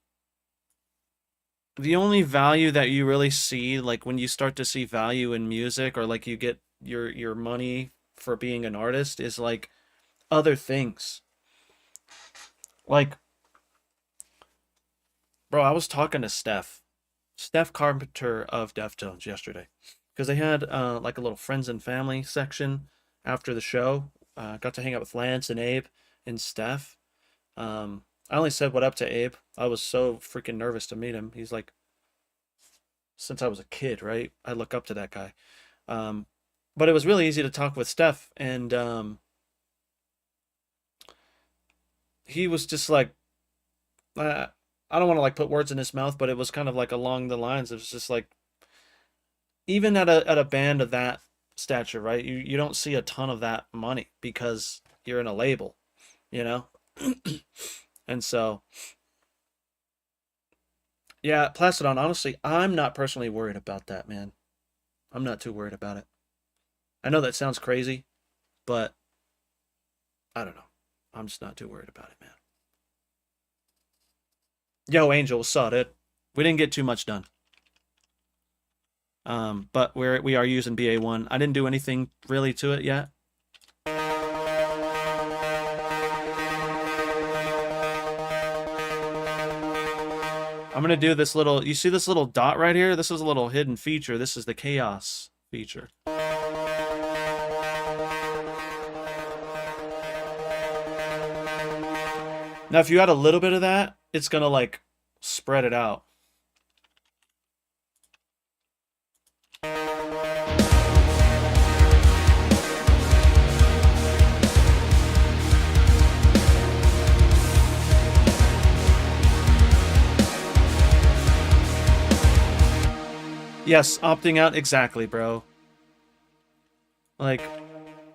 The only value that you really see, like, when you start to see value in music, or, like, you get your money for being an artist, is, like, other things. Like, bro, I was talking to Steph Carpenter of Deftones yesterday, because they had like a little friends and family section after the show. Got to hang out with Lance and Abe and Steph. I only said what up to Abe. I was so freaking nervous to meet him. He's like, since I was a kid, right? I look up to that guy. Um, but it was really easy to talk with Steph, and he was just like, uh, I don't want to like put words in his mouth, but it was kind of like along the lines. It was just like, even at a band of that stature, right? You don't see a ton of that money because you're in a label, you know? And so Yeah, Plastodon, honestly, I'm not personally worried about that, man. I'm not too worried about it. I know that sounds crazy, but I don't know. I'm just not too worried about it, man. Yo, Angel, what's up, dude? We didn't get too much done. But we are using BA1. I didn't do anything really to it yet. I'm gonna do this little, you see this little dot right here? This is a little hidden feature. This is the chaos feature. Now, if you add a little bit of that, it's gonna like spread it out. Yes, opting out, exactly, bro. Like,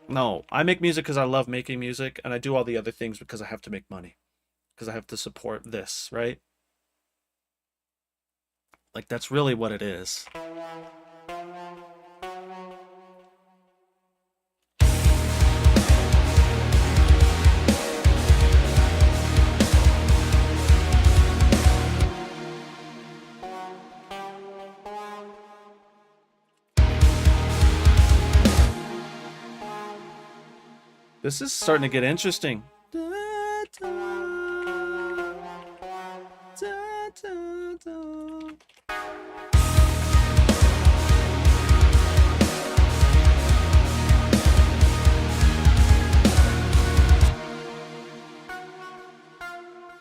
no, I make music because I love making music, and I do all the other things because I have to make money. Because I have to support this, right? Like, that's really what it is. This is starting to get interesting.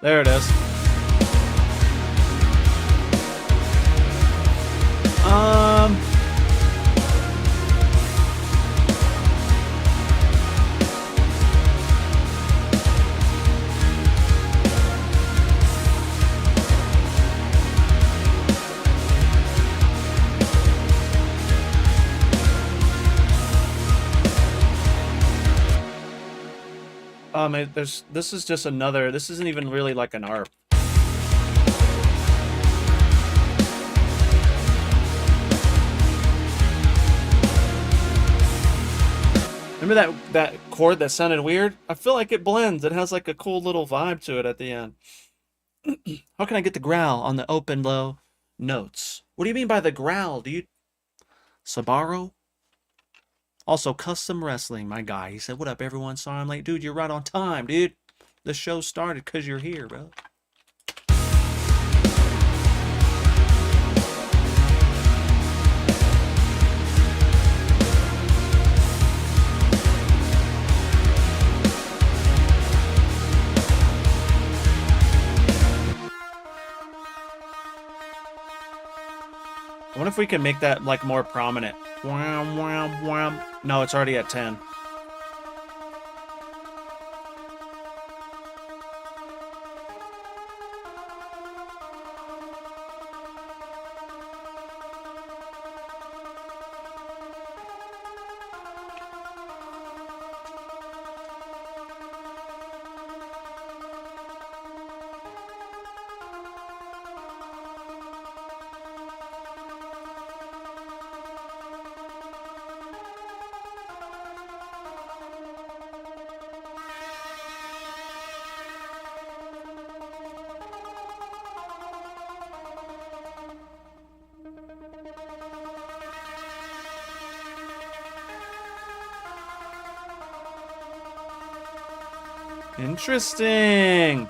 There it is. This is just another, this isn't even really like an ARP. Remember that chord that sounded weird? I feel like it blends. It has like a cool little vibe to it at the end. How can I get the growl on the open low notes? What do you mean by the growl, dude? Sabaro? Also, Custom Wrestling, my guy. He said, what up, everyone? Sorry I'm late. Dude, you're right on time, dude. The show started because you're here, bro. I wonder if we can make that like more prominent. Wham, wham, wham. No, it's already at 10. Interesting.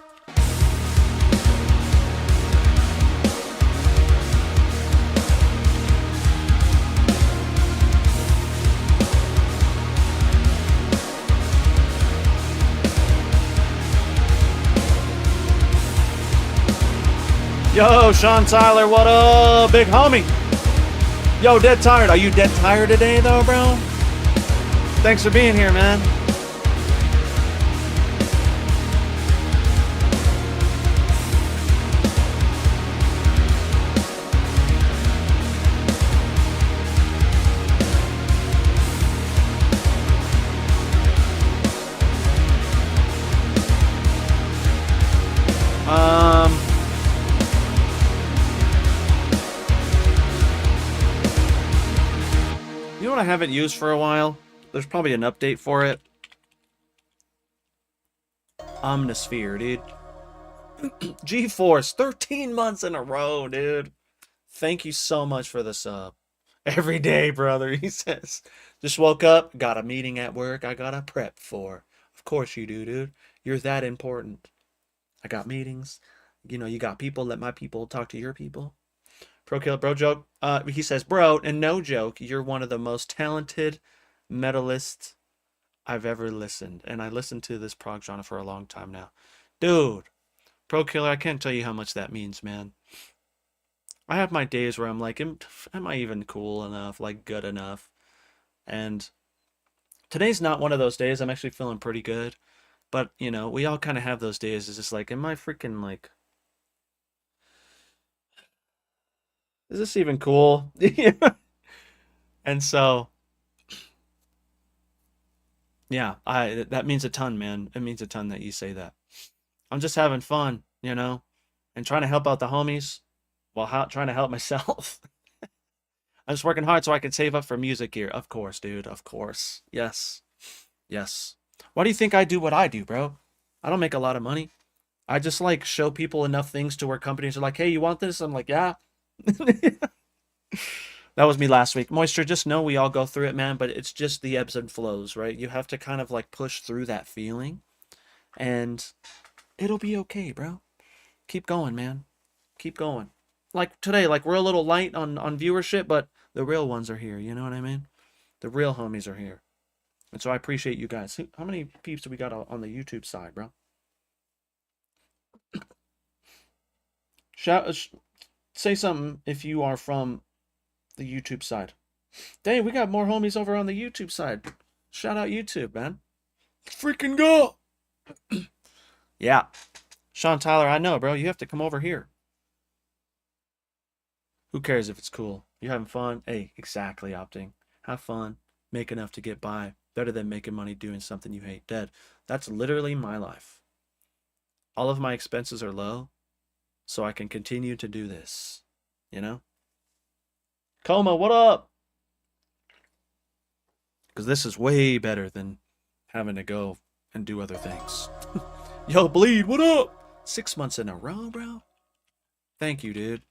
Yo, Sean Tyler, what up, big homie? Yo, dead tired. Are you dead tired today, though, bro? Thanks for being here, man. what I haven't used for a while? There's probably an update for it. Omnisphere, dude. GeForce, 13 months in a row, dude. Thank you so much for the sub. Every day, brother, he says. Just woke up, got a meeting at work I gotta prep for. Of course you do, dude. You're that important. I got meetings. You know, you got people. Let my people talk to your people. Pro Killer Bro joke. He says, bro, and no joke, you're one of the most talented metalists I've ever listened. And I listened to this prog genre for a long time now. Dude, Pro Killer, I can't tell you how much that means, man. I have my days where I'm like, am I even cool enough, like good enough? And today's not one of those days. I'm actually feeling pretty good. But, you know, we all kind of have those days. It's just like, am I freaking like, is this even cool? And so, yeah, that means a ton, man. It means a ton that you say that. I'm just having fun, you know, and trying to help out the homies while trying to help myself. I'm just working hard so I can save up for music gear. Of course, dude. Of course. Yes. Yes. Why do you think I do what I do, bro? I don't make a lot of money. I just like show people enough things to where companies are like, hey, you want this? I'm like, yeah. That was me last week. Moisture, just know we all go through it, man, but it's just the ebbs and flows, right? You have to kind of like push through that feeling and it'll be okay, bro. Keep going, man. Keep going. Like today, like we're a little light on viewership, but the real ones are here. You know what I mean? The real homies are here. And so I appreciate you guys. How many peeps do we got on the YouTube side, bro? Say something if you are from the YouTube side. Dang, we got more homies over on the YouTube side. Shout out YouTube, man. Freaking go! Yeah. Sean Tyler, I know, bro. You have to come over here. Who cares if it's cool? You're having fun? Hey, exactly, opting. Have fun. Make enough to get by. Better than making money doing something you hate. Dead. That's literally my life. All of my expenses are low, so I can continue to do this. You know? Coma, what up? Because this is way better than having to go and do other things. Yo, Bleed, what up? 6 months in a row, bro. Thank you, dude.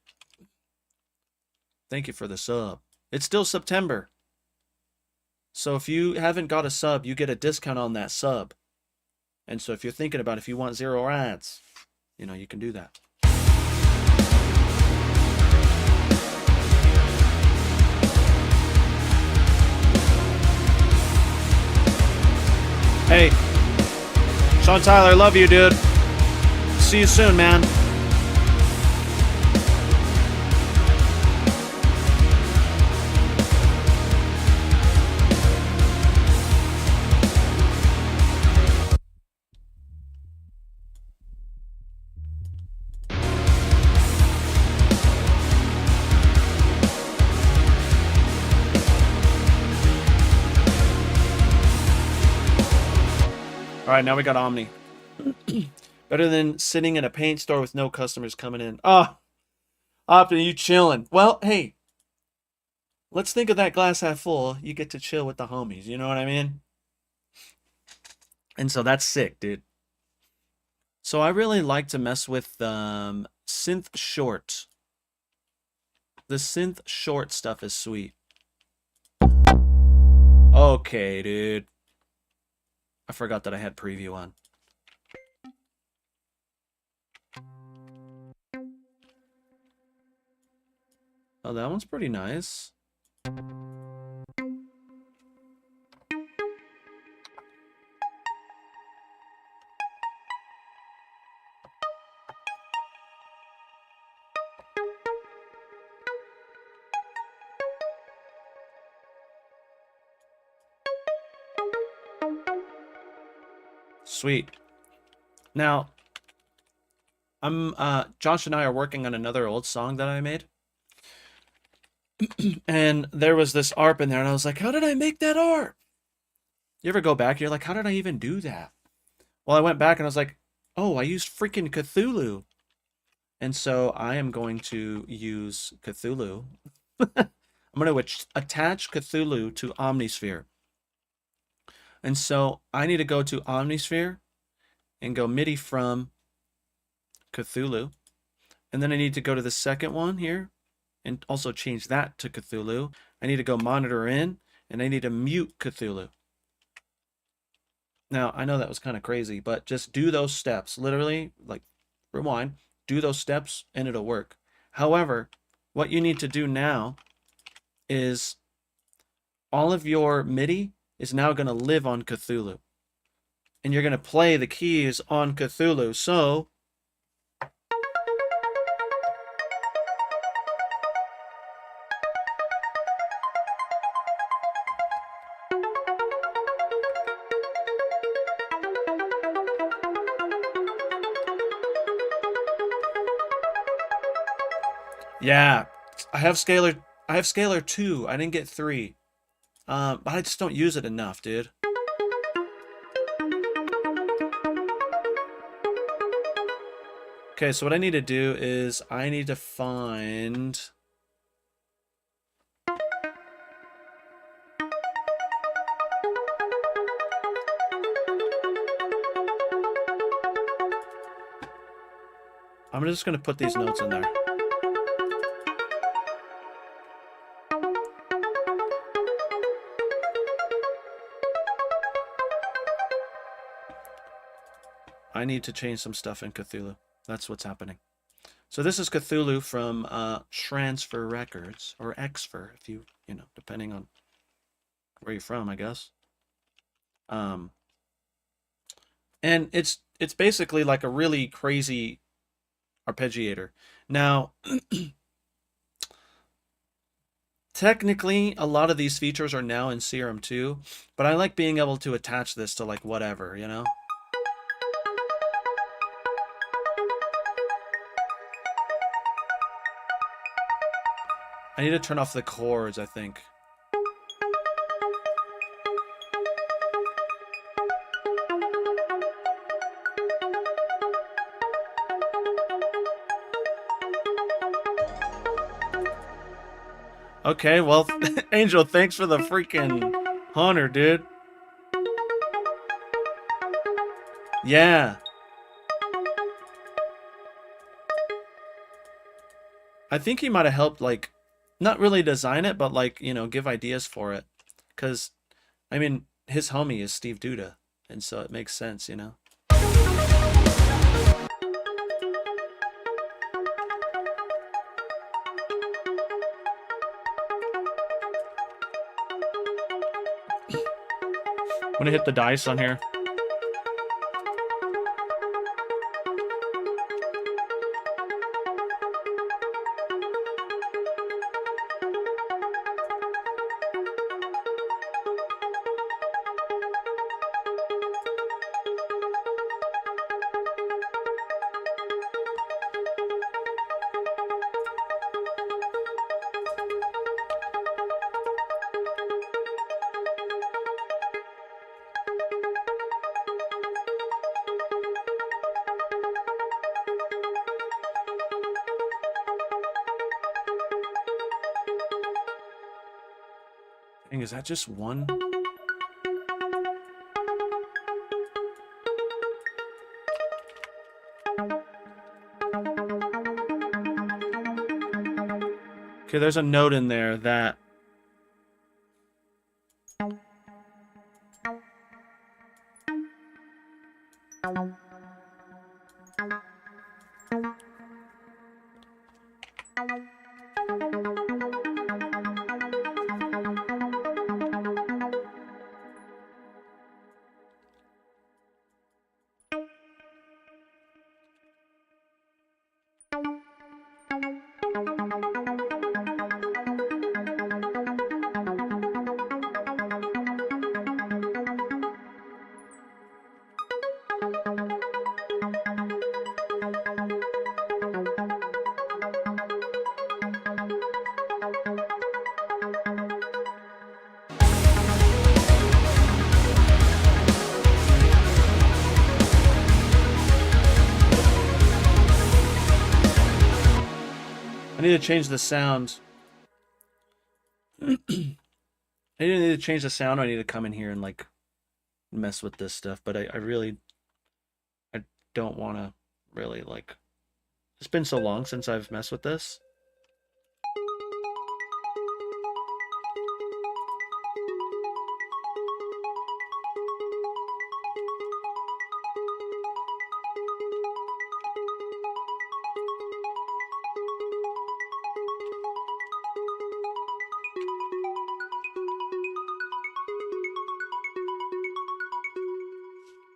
Thank you for the sub. It's still September. So if you haven't got a sub, you get a discount on that sub. And so if you're thinking about if you want 0 ads, you know, you can do that. Hey, Sean Tyler, love you, dude. See you soon, man. All right, now we got Omni. Better than sitting in a paint store with no customers coming in. Ah, Optin, you chilling. Well, hey, let's think of that glass half full. You get to chill with the homies. You know what I mean? And so that's sick, dude. So I really like to mess with synth short. The synth short stuff is sweet. Okay, dude. I forgot that I had preview on. Oh, that one's pretty nice. Sweet. Now, Josh and I are working on another old song that I made. And there was this ARP in there, and I was like, how did I make that ARP? You ever go back, you're like, how did I even do that? Well, I went back and I was like, oh, I used freaking Cthulhu. And so I am going to use Cthulhu. I'm I'm going to attach Cthulhu to Omnisphere. And so I need to go to Omnisphere and go MIDI from Cthulhu. And then I need to go to the second one here and also change that to Cthulhu. I need to go monitor in and I need to mute Cthulhu. Now, I know that was kind of crazy, but just do those steps. Literally, like, rewind, do those steps, and it'll work. However, what you need to do now is all of your MIDI is now going to live on Cthulhu. And you're going to play the keys on Cthulhu. So, yeah, I have scalar 2. I didn't get 3. But I just don't use it enough, dude. Okay, so what I need to do is I need to find... I'm just going to put these notes in there. I need to change some stuff in Cthulhu. That's what's happening. So this is Cthulhu from Transfer Records, or Xfer, if you know, depending on where you're from, I guess. And it's basically like a really crazy arpeggiator. Now, technically, a lot of these features are now in Serum 2, but I like being able to attach this to like whatever, you know? I need to turn off the chords, I think. Okay, well, Angel, thanks for the freaking honor, dude. Yeah. I think he might have helped, like, not really design it, but, like, you know, give ideas for it. Because, I mean, his homie is Steve Duda, and so it makes sense, you know? I'm gonna hit the dice on here. Is that just one? Okay, there's a note in there that I need to change the sound. I didn't need to change the sound. I need to come in here and like mess with this stuff, but I really I don't want to really like. It's been so long since I've messed with this.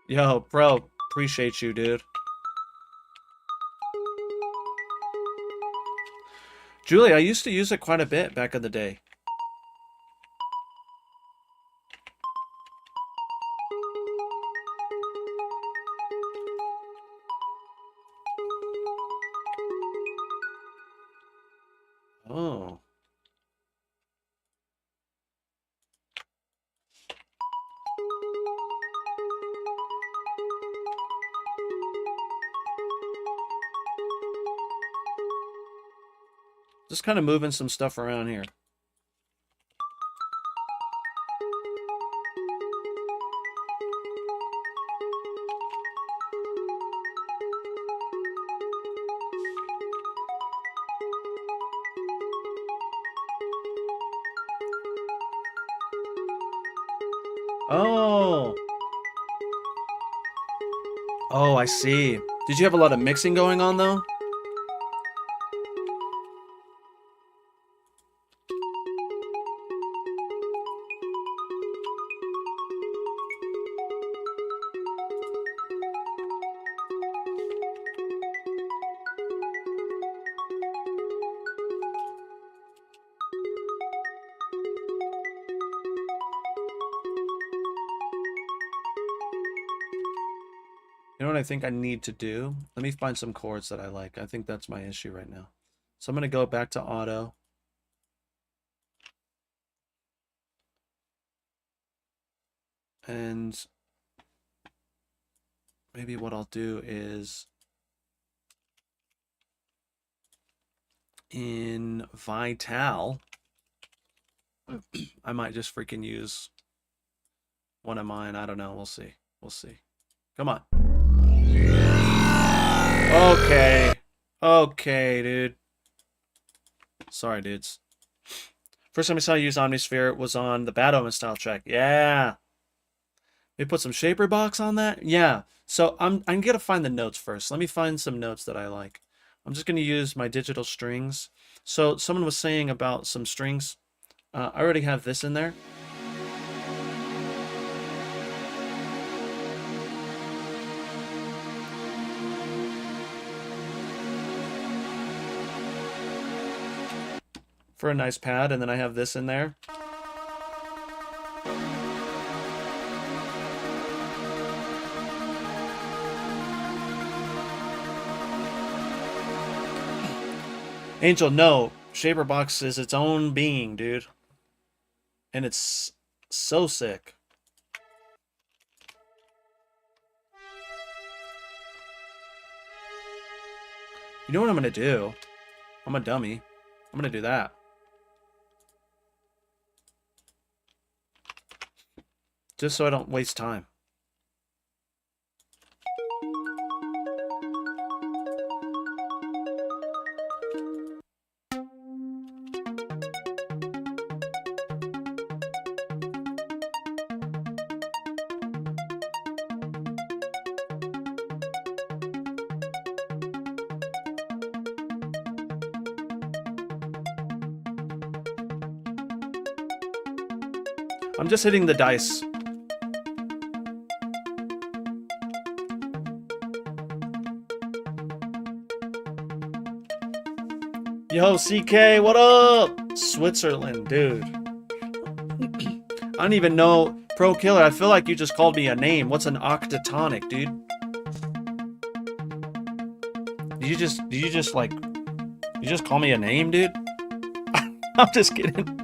Yo, bro, appreciate you, dude. Julie, I used to use it quite a bit back in the day. Oh. Just kind of moving some stuff around here. Oh. Oh, I see. Did you have a lot of mixing going on, though? You know what I think I need to do? Let me find some chords that I like. I think that's my issue right now. So I'm going to go back to auto. And maybe what I'll do is in Vital, I might just freaking use one of mine. I don't know. We'll see. We'll see. Come on. Okay. Okay, dude. Sorry, dudes. First time I saw you use Omnisphere was on the Bad Omen style track. Yeah. We put some shaper box on that? Yeah. So I'm gonna find the notes first. Let me find some notes that I like. I'm just gonna use my digital strings. So someone was saying about some strings. I already have this in there. For a nice pad, and then I have this in there. Angel, no. Shaper box is its own being, dude. And it's so sick. You know what I'm gonna do? I'm a dummy. I'm gonna do that. Just so I don't waste time. I'm just hitting the dice. Yo, CK, what up? Switzerland, dude. I don't even know. Pro Killer, I feel like you just called me a name. What's an octatonic, dude? Did you just call me a name, dude? I'm just kidding.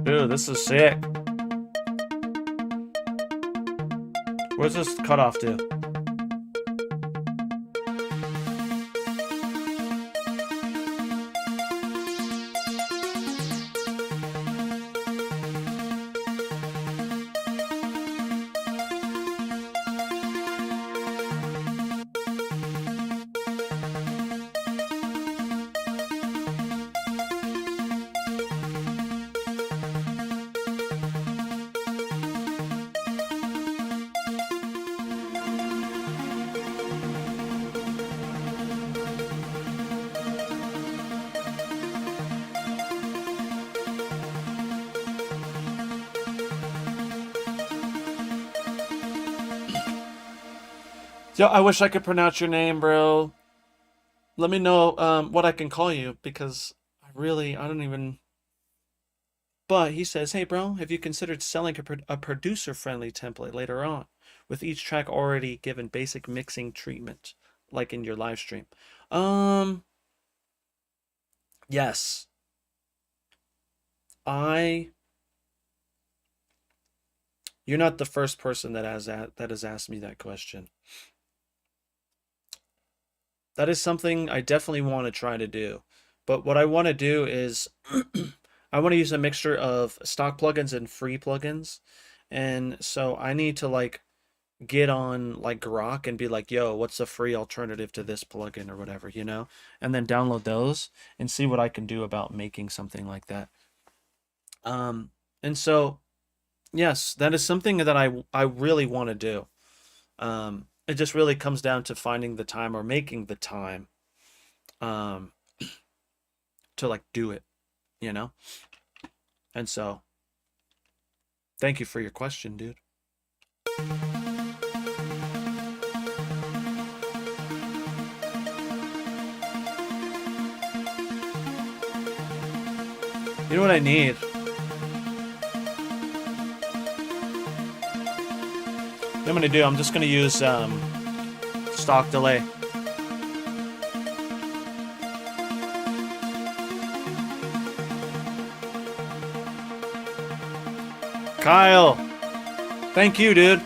Dude, this is sick. Where's this cutoff to? Yo, I wish I could pronounce your name, bro. Let me know what I can call you, because I don't even. But he says, hey, bro, have you considered selling a producer-friendly template later on, with each track already given basic mixing treatment, like in your live stream? Yes. You're not the first person that has asked me that question. That is something I definitely want to try to do. But what I want to do is I want to use a mixture of stock plugins and free plugins. And so I need to like get on like Grok and be like, yo, what's a free alternative to this plugin or whatever, you know? And then download those and see what I can do about making something like that. And so yes, that is something that I really want to do. It just really comes down to finding the time or making the time to like do it, you know? And so thank you for your question, dude. You know what I need? What I'm gonna do, I'm just gonna use stock delay. Kyle, thank you, dude.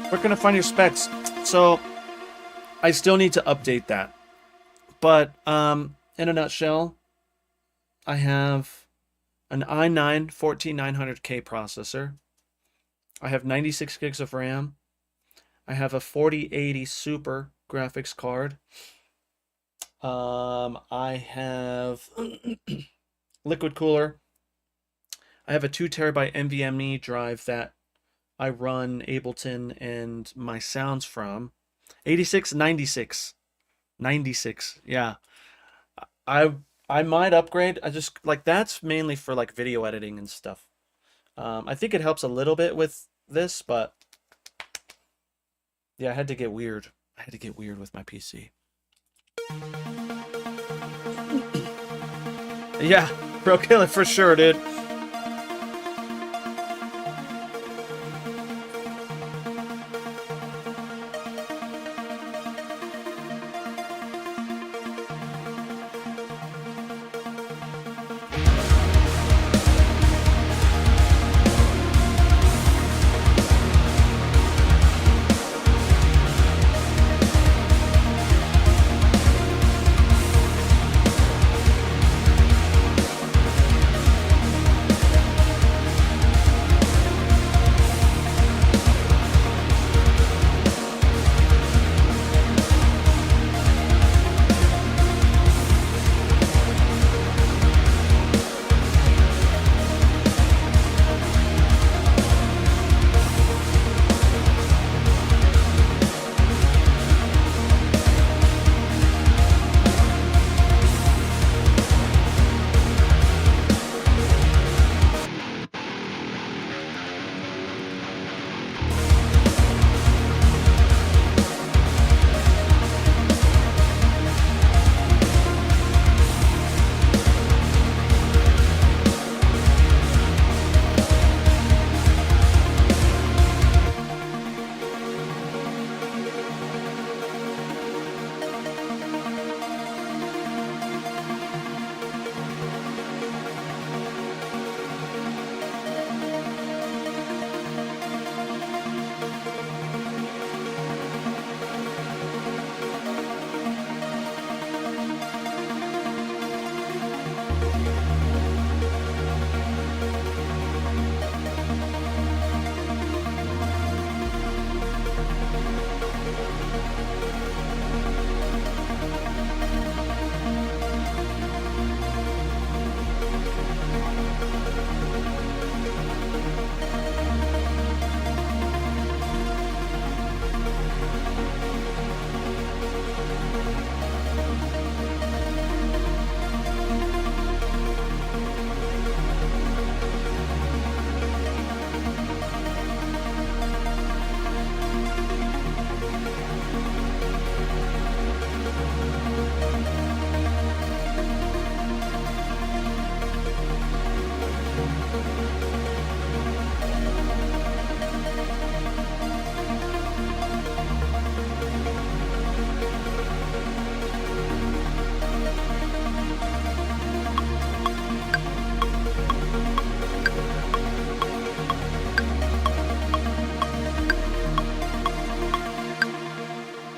Where can I find your specs? So I still need to update that. But in a nutshell, I have an i9 14900K processor. I have 96 gigs of RAM. I have a 4080 Super graphics card. I have liquid cooler. I have a 2 terabyte NVMe drive that I run Ableton and my sounds from. 96. Yeah. I might upgrade. I just like that's mainly for like video editing and stuff. I think it helps a little bit with this, but yeah, I had to get weird. I had to get weird with my PC. Yeah, bro, kill it for sure, dude.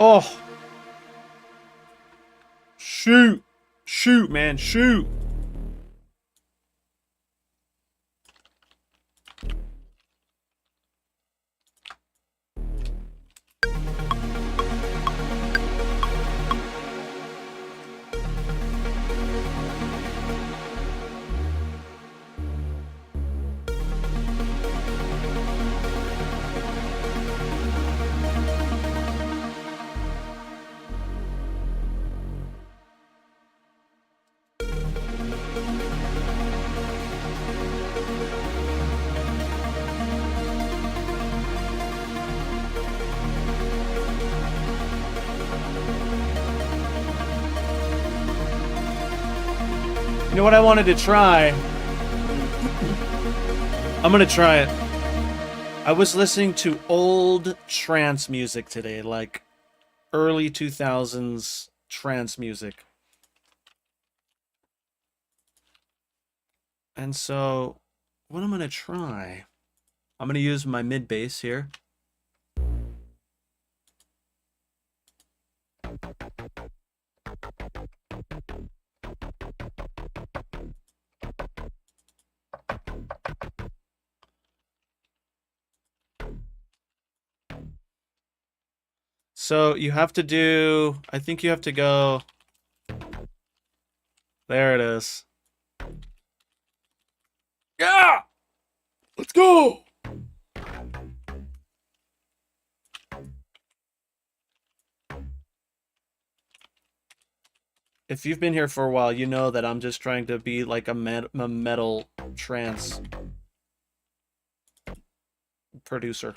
Oh, shoot, shoot, man, shoot. You know what I wanted to try? I'm gonna try it. I was listening to old trance music today, like early 2000s trance music. And so, what I'm gonna try, I'm gonna use my mid bass here. So you have to do, I think you have to go, there it is. Yeah! Let's go! If you've been here for a while, you know that I'm just trying to be like a metal trance producer.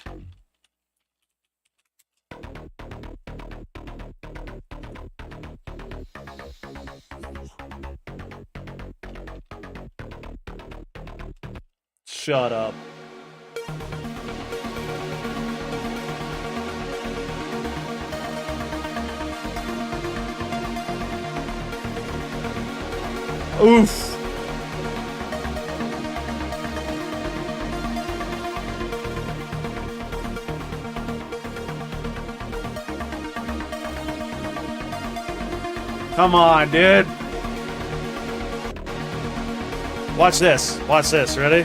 Shut up. Oof. Come on, dude. Watch this. Watch this. Ready?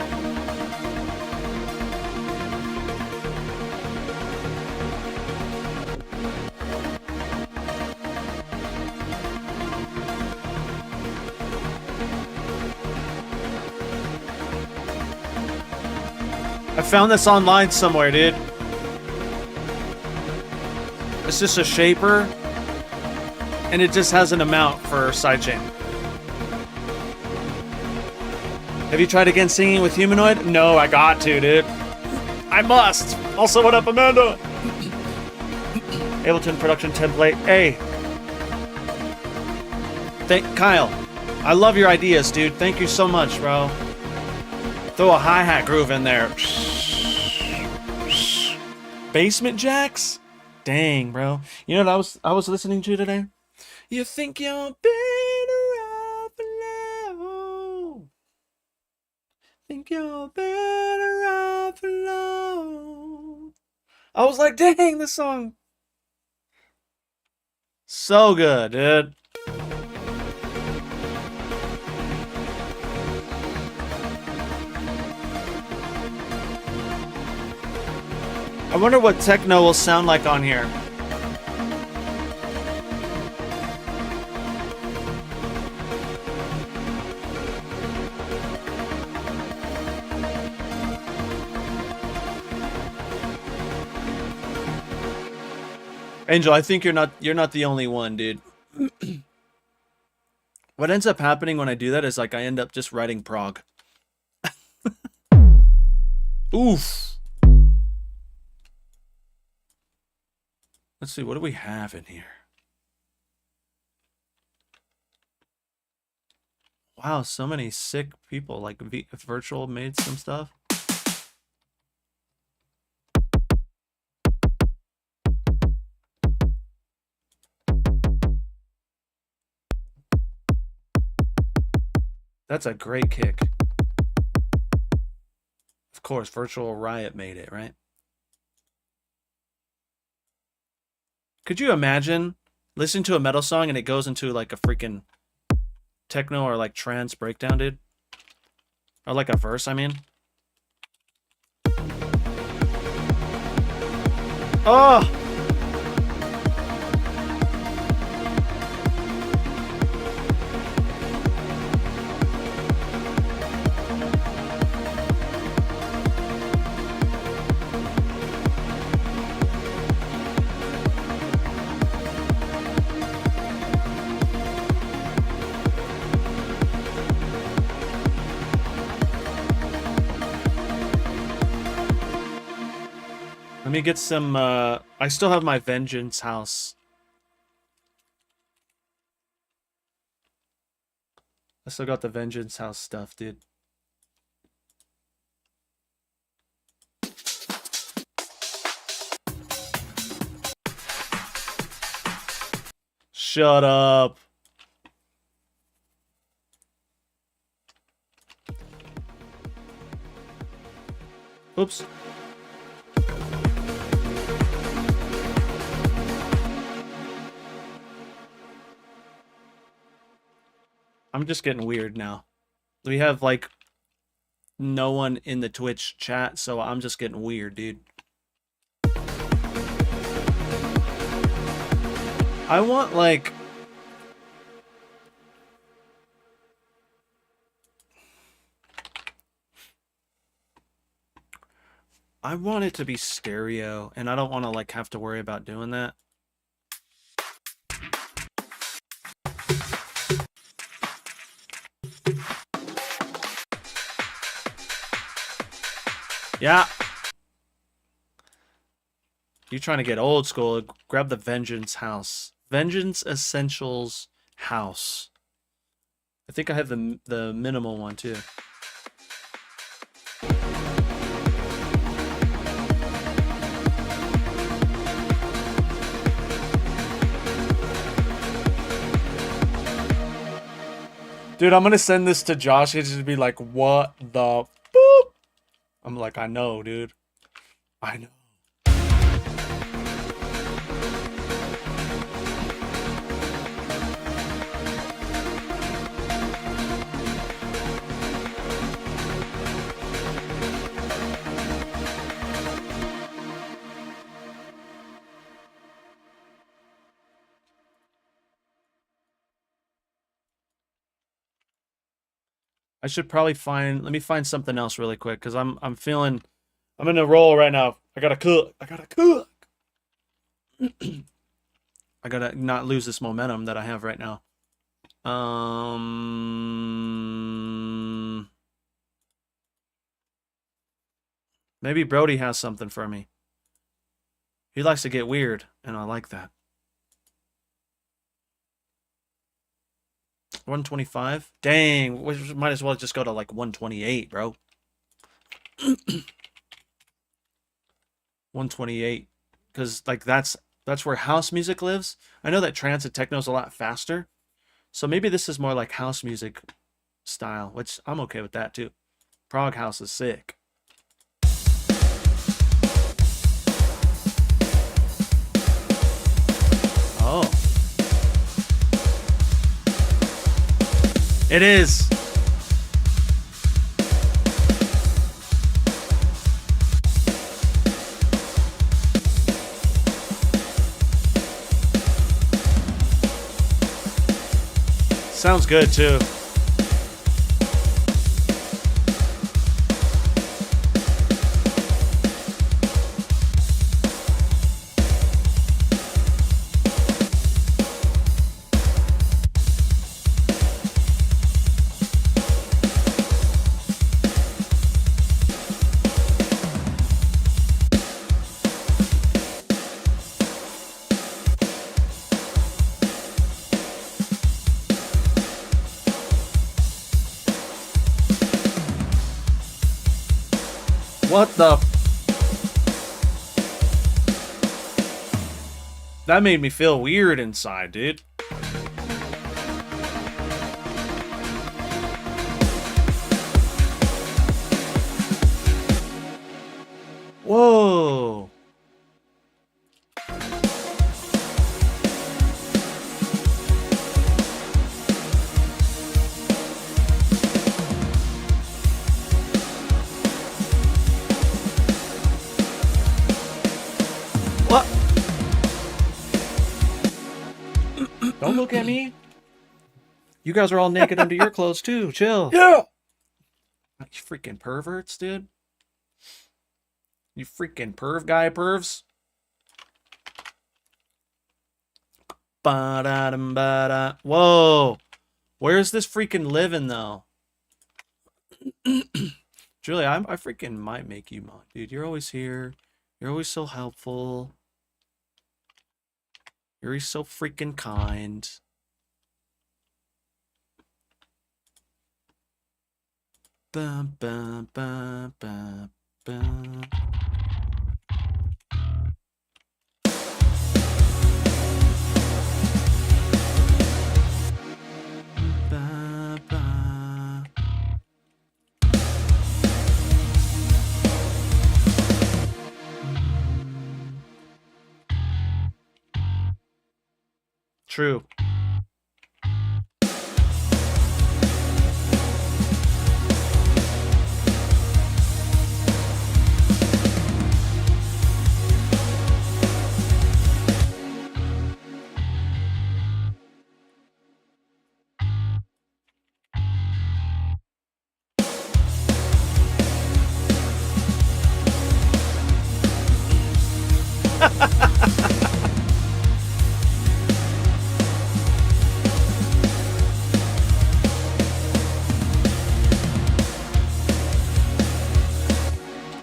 I found this online somewhere, dude. It's just a shaper, and it just has an amount for sidechain. Have you tried again singing with Humanoid? No, I got to, dude. I must. Also, what up, Amanda? Ableton production template. Hey. Kyle. I love your ideas, dude. Thank you so much, bro. Throw a hi-hat groove in there. Basement jacks? Dang, bro. You know what I was listening to today? You think you're better off alone. Think you're better off alone. I was like, dang, this song. So good, dude. I wonder what techno will sound like on here. Angel, I think you're not the only one, dude. What ends up happening when I do that is like I end up just writing prog. Oof. Let's see, what do we have in here? Wow, so many sick people. Like Virtual made some stuff. That's a great kick. Of course, Virtual Riot made it, right? Could you imagine listening to a metal song and it goes into like a freaking techno or like trance breakdown, dude? Or like a verse, I mean. Oh! Let me get some, I still have my Vengeance House. I still got the Vengeance House stuff, dude. Shut up. Oops. I'm just getting weird now. We have like no one in the Twitch chat, so I'm just getting weird, dude. I want like I want it to be stereo, and I don't want to like have to worry about doing that. Yeah. You're trying to get old school. Grab the Vengeance House. Vengeance Essentials House. I think I have the minimal one too. Dude, I'm gonna send this to Josh. He's just be like, what the boop? I'm like, I know, dude. I know. I should probably let me find something else really quick, because I'm in a roll right now. I gotta cook. I gotta not lose this momentum that I have right now. Maybe Brody has something for me. He likes to get weird, and I like that. 125? Dang, we might as well just go to like 128, bro. 128, because like that's where house music lives. I know that trance and techno is a lot faster, so maybe this is more like house music style, which I'm okay with that too. Prog house is sick. Oh, it is. Sounds good too. What the? That made me feel weird inside, dude. Whoa. What? Don't look at me. You guys are all naked under your clothes too. Chill. Yeah. You freaking perverts, dude. You freaking perv guy pervs. Ba-da-dum-ba-da. Whoa. Where's this freaking living, though? Julie, I freaking might make you mod, dude. You're always here. You're always so helpful. You're always so freaking kind. Ba, ba, ba, ba, ba. Ba, ba. True.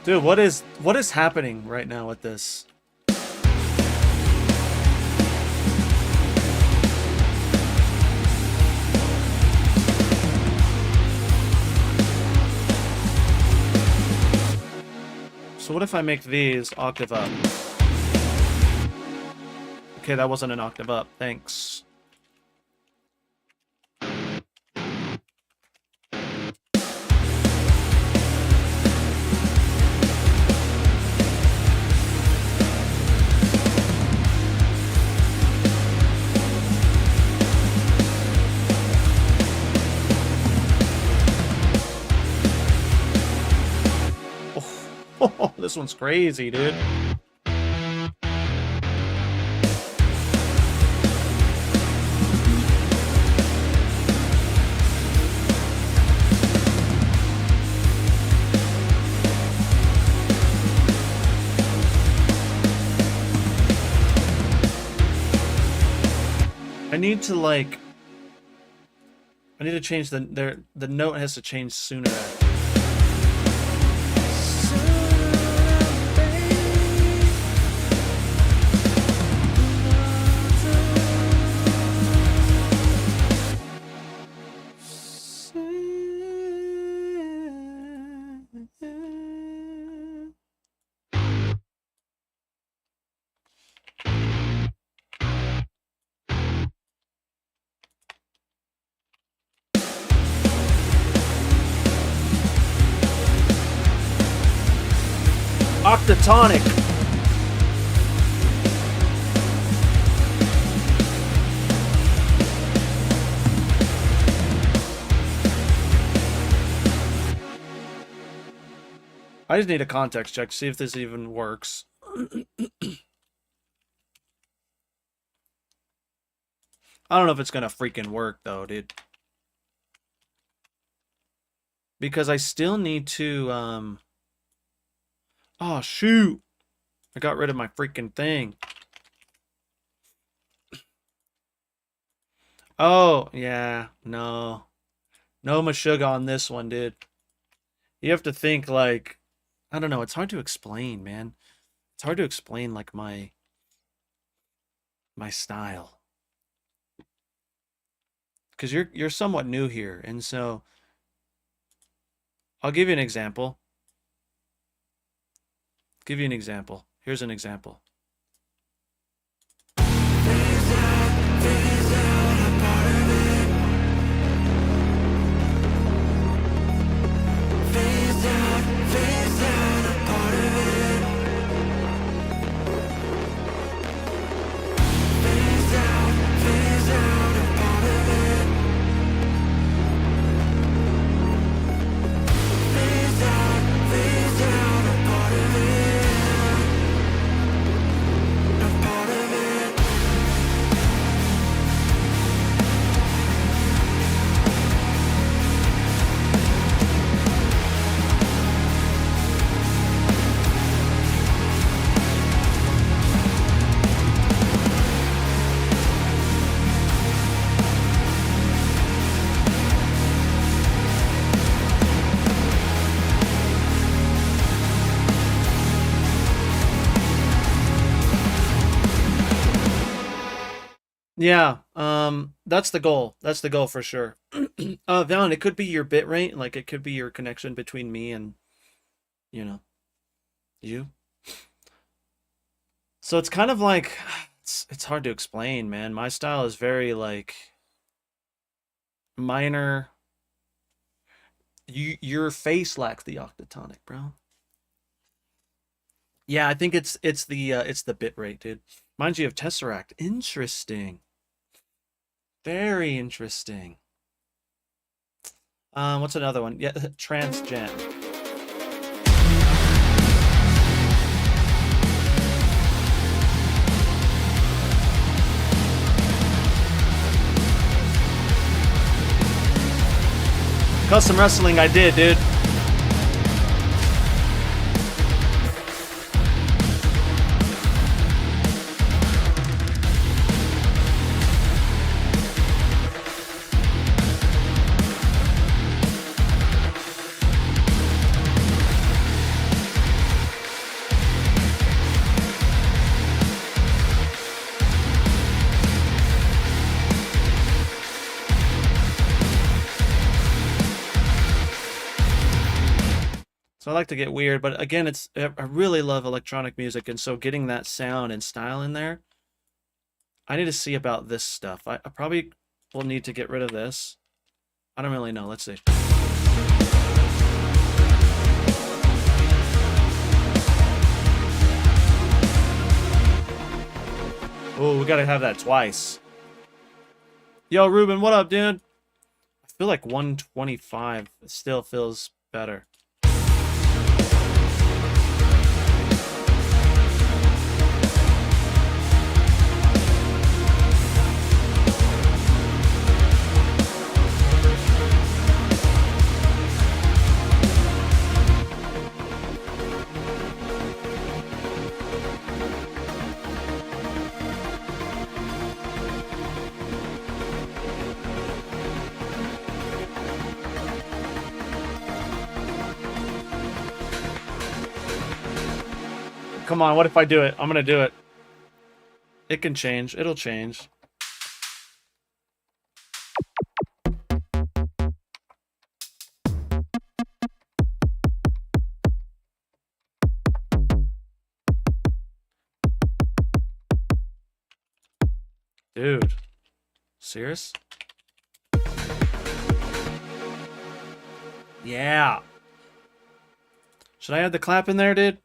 Dude, what is happening right now with this? So what if I make these octave up? Okay, that wasn't an octave up. Thanks. Oh, this one's crazy, dude. I need to change the note has to change sooner. Octatonic. I just need a context check to see if this even works. I don't know if it's gonna freaking work though, dude. because I still need to oh shoot. I got rid of my freaking thing. Oh, yeah. No. No Meshuggah on this one, dude. You have to think like I don't know, it's hard to explain, man. It's hard to explain like my style. Cuz you're somewhat new here, and so I'll give you an example. Give you an example. Here's an example. Yeah, that's the goal. That's the goal for sure. Valen, it could be your bit rate, like it could be your connection between me and, you know, you. So it's kind of like it's hard to explain, man. My style is very like minor. Your face lacks the octatonic, bro. Yeah, I think it's the bit rate, dude. Mind you of Tesseract. Interesting. Very interesting. What's another one? Yeah, Transgen. Custom wrestling I did, dude. So I like to get weird, but again, I really love electronic music, and so getting that sound and style in there, I need to see about this stuff. I probably will need to get rid of this. I don't really know. Let's see. Oh, we gotta have that twice. Yo, Ruben, what up, dude? I feel like 125 still feels better. Come on, what if I do it? I'm gonna do it. It can change. It'll change. Dude. Serious? Yeah. Should I add the clap in there, dude?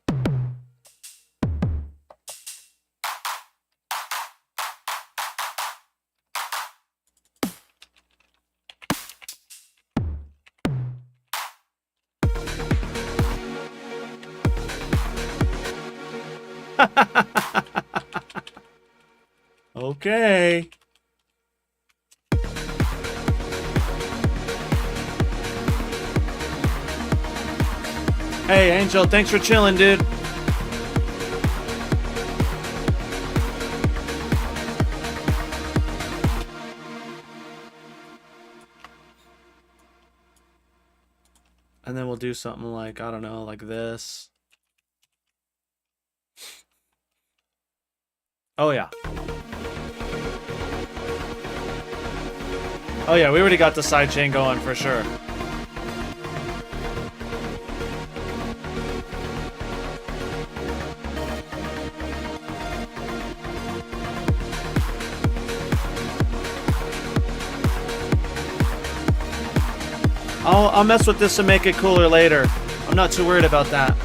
Okay. Hey, Angel, thanks for chilling, dude. And then we'll do something like, I don't know, like this. Oh, yeah. Oh, yeah, we already got the sidechain going for sure. I'll mess with this and make it cooler later. I'm not too worried about that.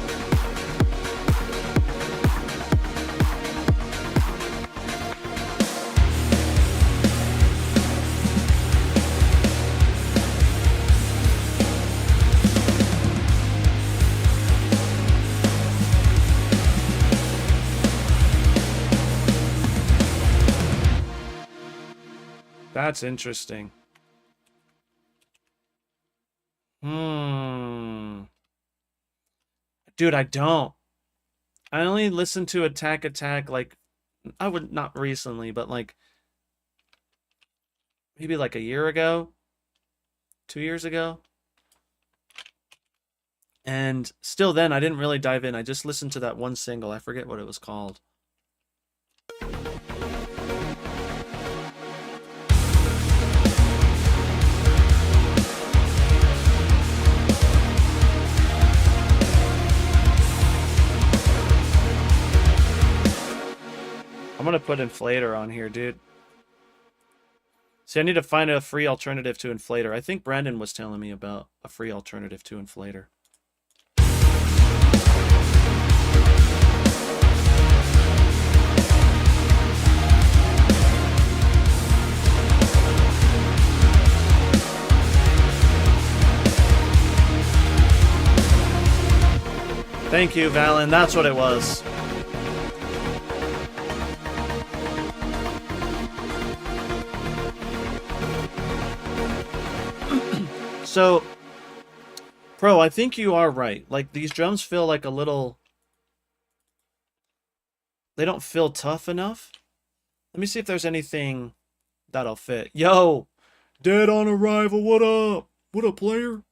That's interesting. Dude, I don't. I only listened to Attack Attack, like, I would, not recently, but like, maybe like a year ago, 2 years ago. And still then, I didn't really dive in. I just listened to that one single. I forget what it was called. I'm gonna put Inflator on here, dude. See, I need to find a free alternative to Inflator. I think Brandon was telling me about a free alternative to Inflator. Thank you, Valen. That's what it was. So, Pro, I think you are right. Like, these drums feel like a little... They don't feel tough enough. Let me see if there's anything that'll fit. Yo! Dead on arrival, what up? What up, player?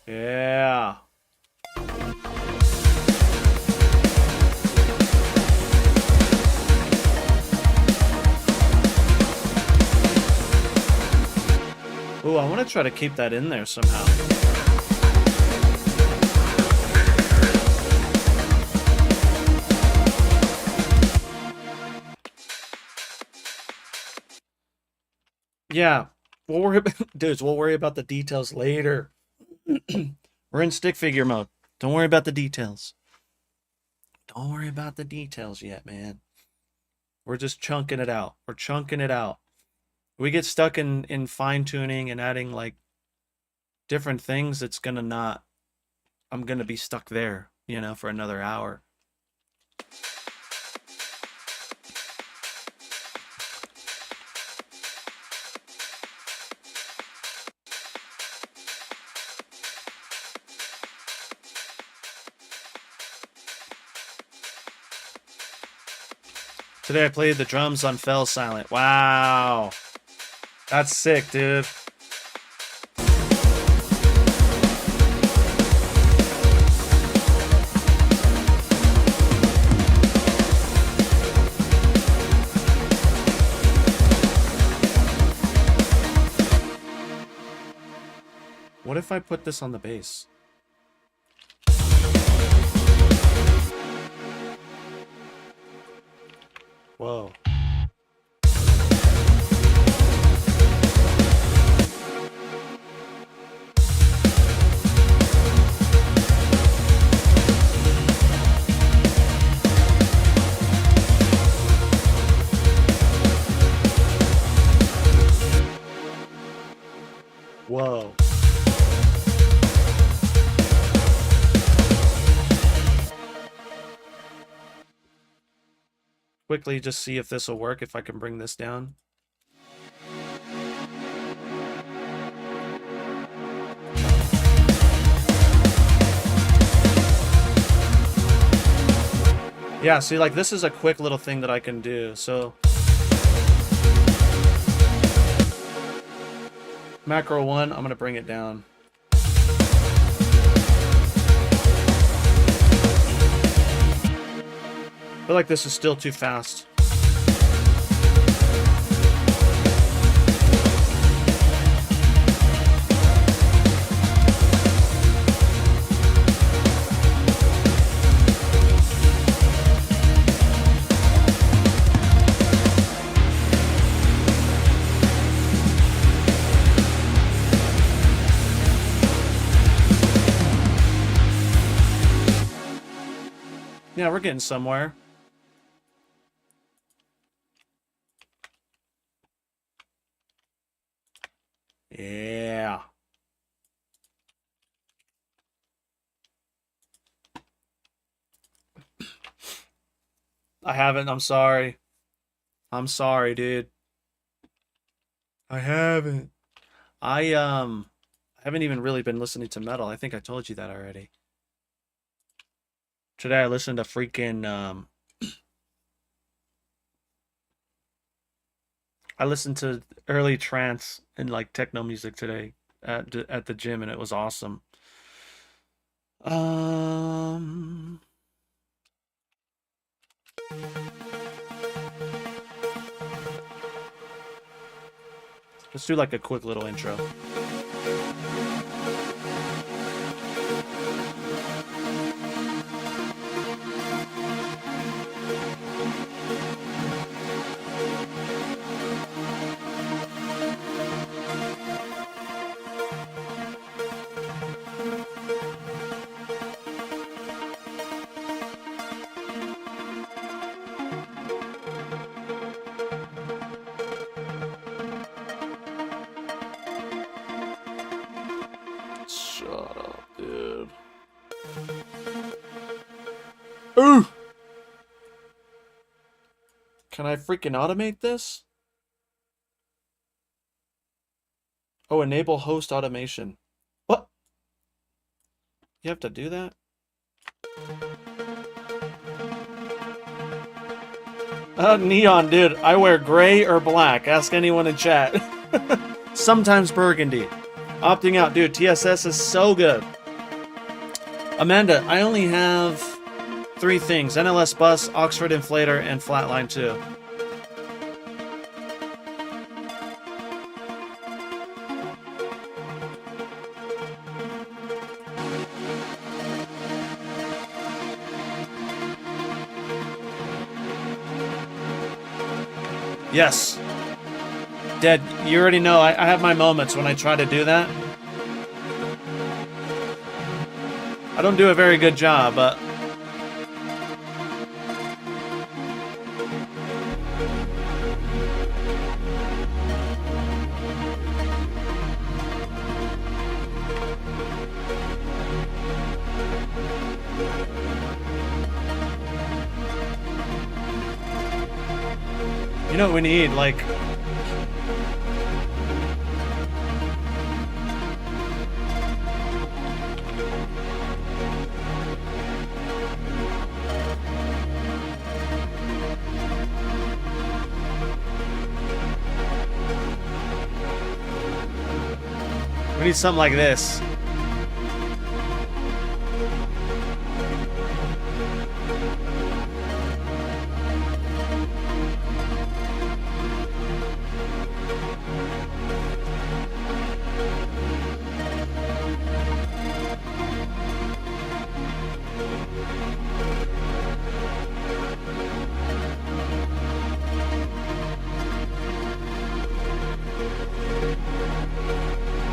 Yeah. Ooh, I want to try to keep that in there somehow. Yeah. We'll worry about, dudes, we'll worry about the details later. We're in stick figure mode. Don't worry about the details. Don't worry about the details yet, man. We're just chunking it out. We're chunking it out. We get stuck in fine tuning and adding like different things. It's gonna not. I'm gonna be stuck there, you know, for another hour. Today I played the drums on Fell Silent. Wow. That's sick, dude. What if I put this on the bass? Whoa. Whoa. Quickly just see if this will work, if I can bring this down. Yeah, see, like, this is a quick little thing that I can do, so... Macro 1, I'm gonna bring it down. I feel like this is still too fast. Yeah, we're getting somewhere. Yeah. I haven't, I'm sorry. I'm sorry, dude. I haven't. I haven't even really been listening to metal. I think I told you that already. Today I listened to freaking I listened to early trance and like techno music today at the gym, and it was awesome. Let's do like a quick little intro. Shut up, dude. Ooh! Can I freaking automate this? Oh, enable host automation. What? You have to do that? Neon, dude. I wear gray or black. Ask anyone in chat. Sometimes burgundy. Opting out, dude. TSS is so good. Amanda, I only have 3 things. NLS bus, Oxford inflator, and flatline 2. Yes. Dead, you already know I have my moments when I try to do that. I don't do a very good job, but... You know what we need? Like... We need something like this.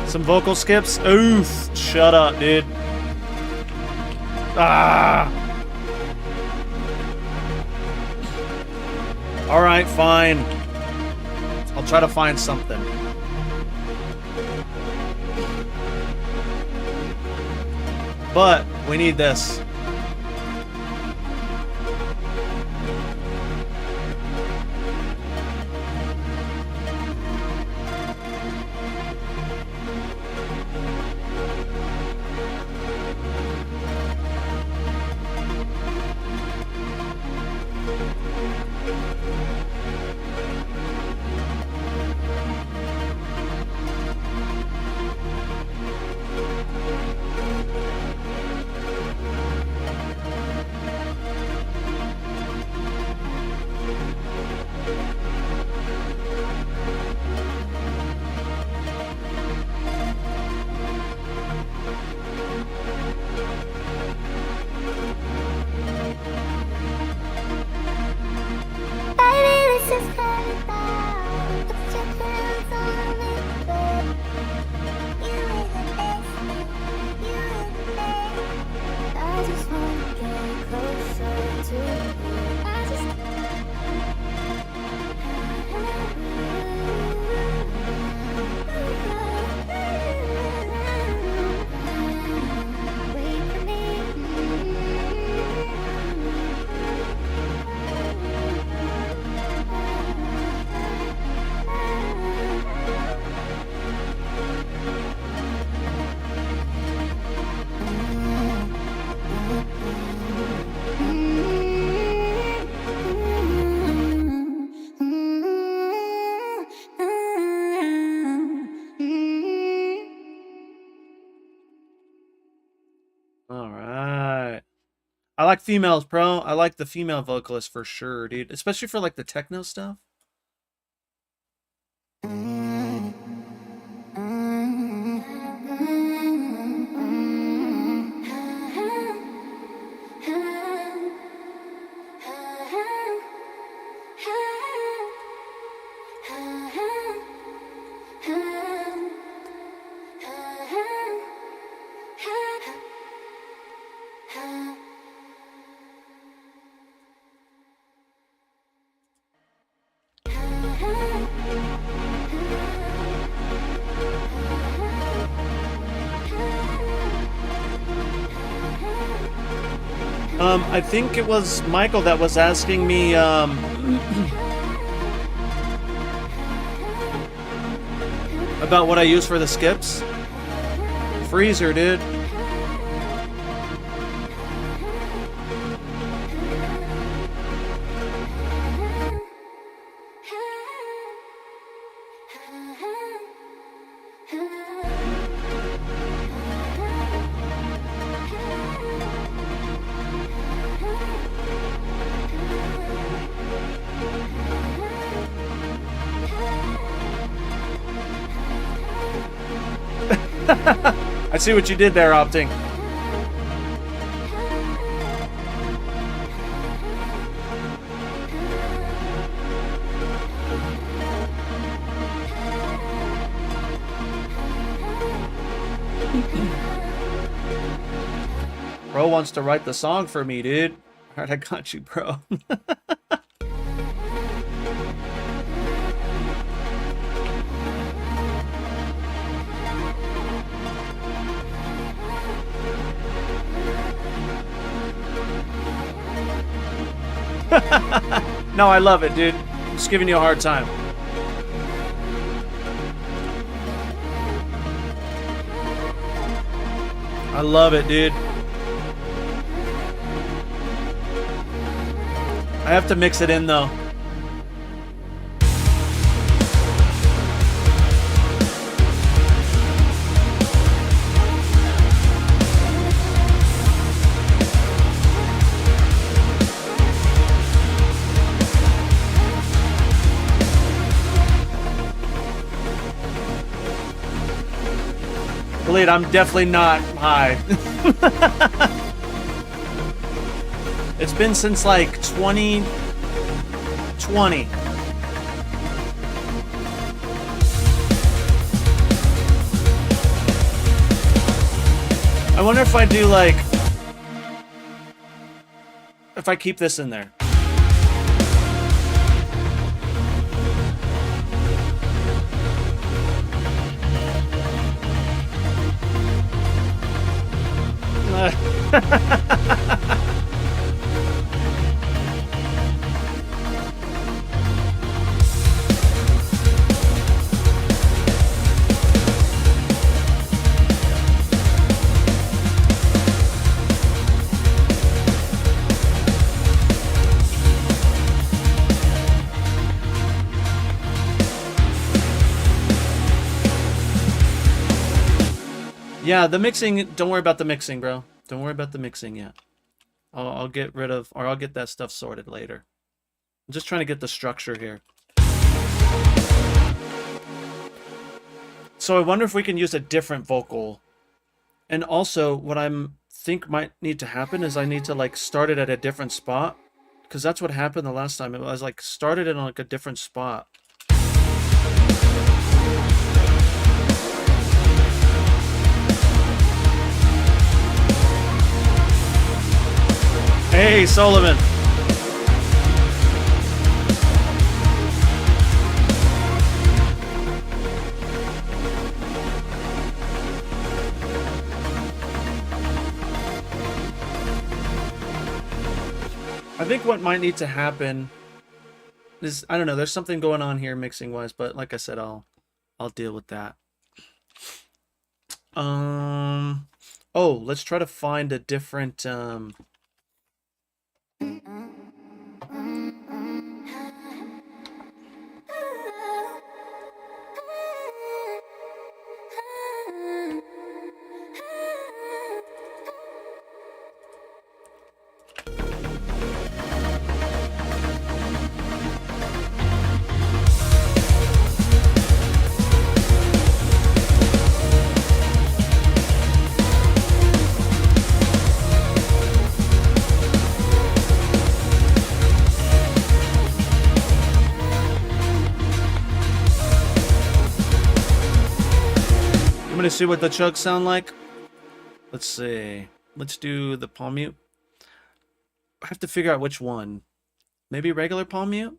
Some vocal skips? Oof. Shut up, dude. Ah. Alright, fine. I'll try to find something. But we need this. All right. I like females, bro. I like the female vocalist for sure, dude. Especially for like the techno stuff. I think it was Michael that was asking me about what I use for the skips. Freezer, dude. I see what you did there, Opting. Bro wants to write the song for me, dude. Alright, I got you, bro. No, I love it, dude. I'm just giving you a hard time. I love it, dude. I have to mix it in, though. I'm definitely not high. It's been since like 2020. I wonder if I do like, if I keep this in there. Yeah, the mixing, don't worry about the mixing, bro. Don't worry about the mixing yet. I'll get rid of, or I'll get that stuff sorted later. I'm just trying to get the structure here. So I wonder if we can use a different vocal. And also, what I'm think might need to happen is I need to like start it at a different spot, because that's what happened the last time. It was like started in like a different spot. Hey, Solomon. I think what might need to happen is, I don't know, there's something going on here mixing wise, but like I said, I'll deal with that. Oh, let's try to find a different to see what the chugs sound like. Let's see. Let's do the palm mute. I have to figure out which one. Maybe regular palm mute?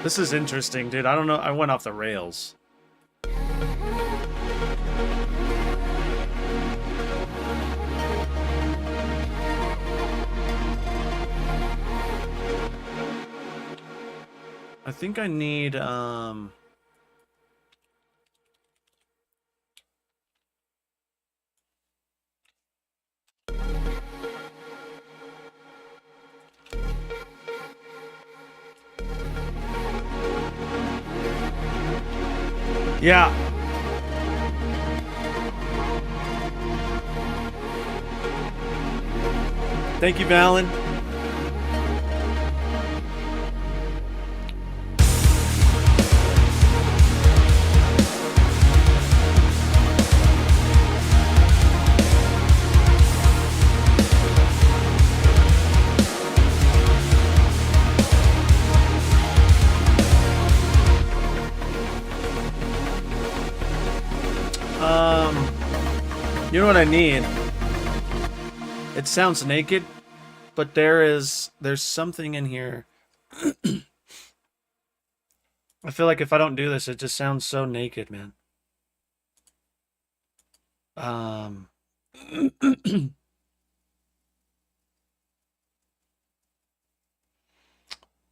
This is interesting, dude. I don't know. I went off the rails. I think I need, yeah. Thank you, Valen. You know what I need? It sounds naked, but there's something in here. I feel like if I don't do this, it just sounds so naked, man. Let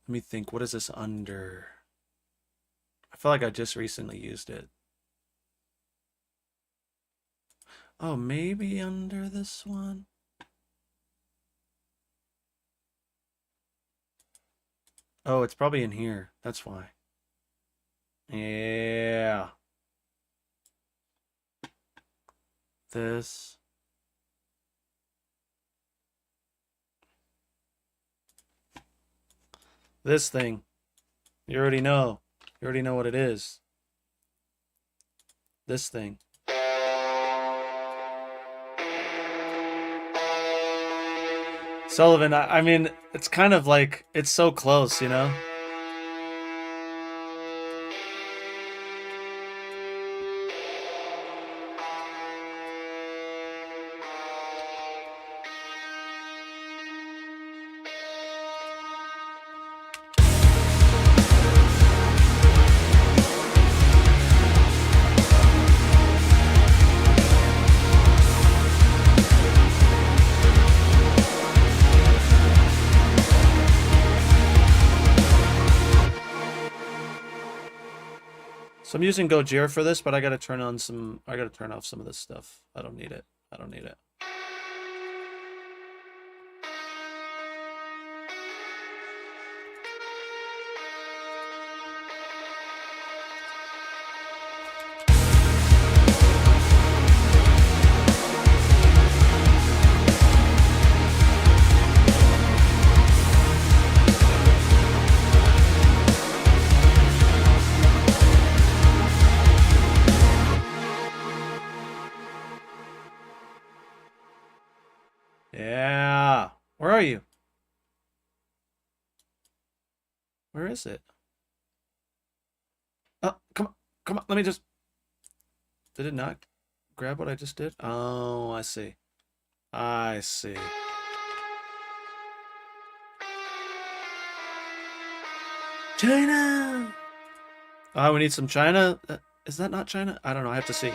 me think. What is this under? I feel like I just recently used it. Oh, maybe under this one? Oh, it's probably in here. That's why. Yeah. This. This thing. You already know. You already know what it is. This thing. Sullivan, I mean, it's kind of like, it's so close, you know? So I'm using Gojira for this, but I gotta turn off some of this stuff. I don't need it. I don't need it. Yeah. Where are you? Where is it? Oh, come on. Come on. Let me just... Did it not grab what I just did? Oh, I see. I see. China! Oh, we need some China? Is that not China? I don't know. I have to see.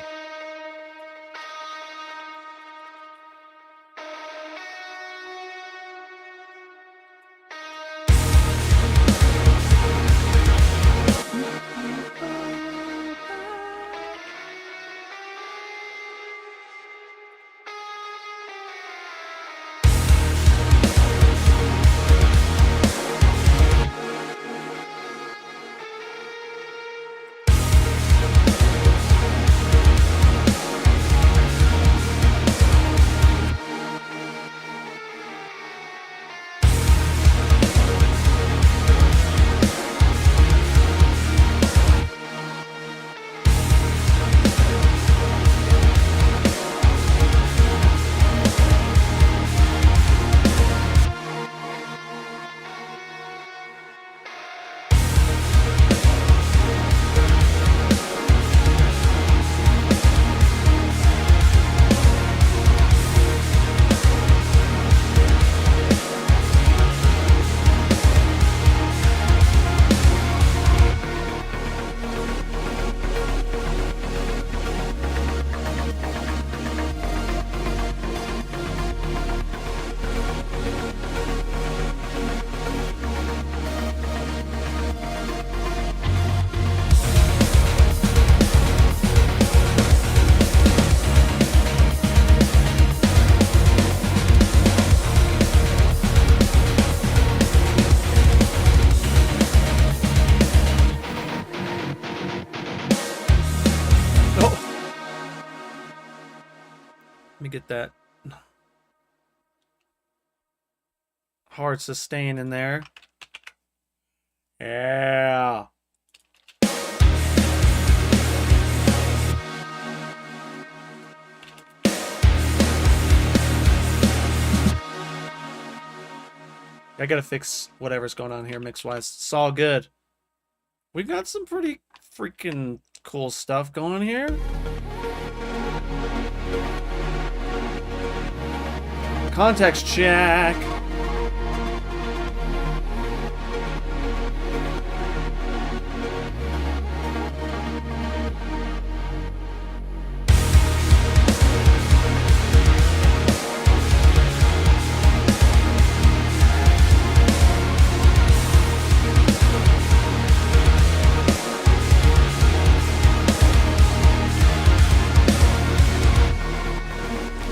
Get that hard sustain in there. Yeah. I gotta fix whatever's going on here mix-wise. It's all good. We've got some pretty freaking cool stuff going here. Context check.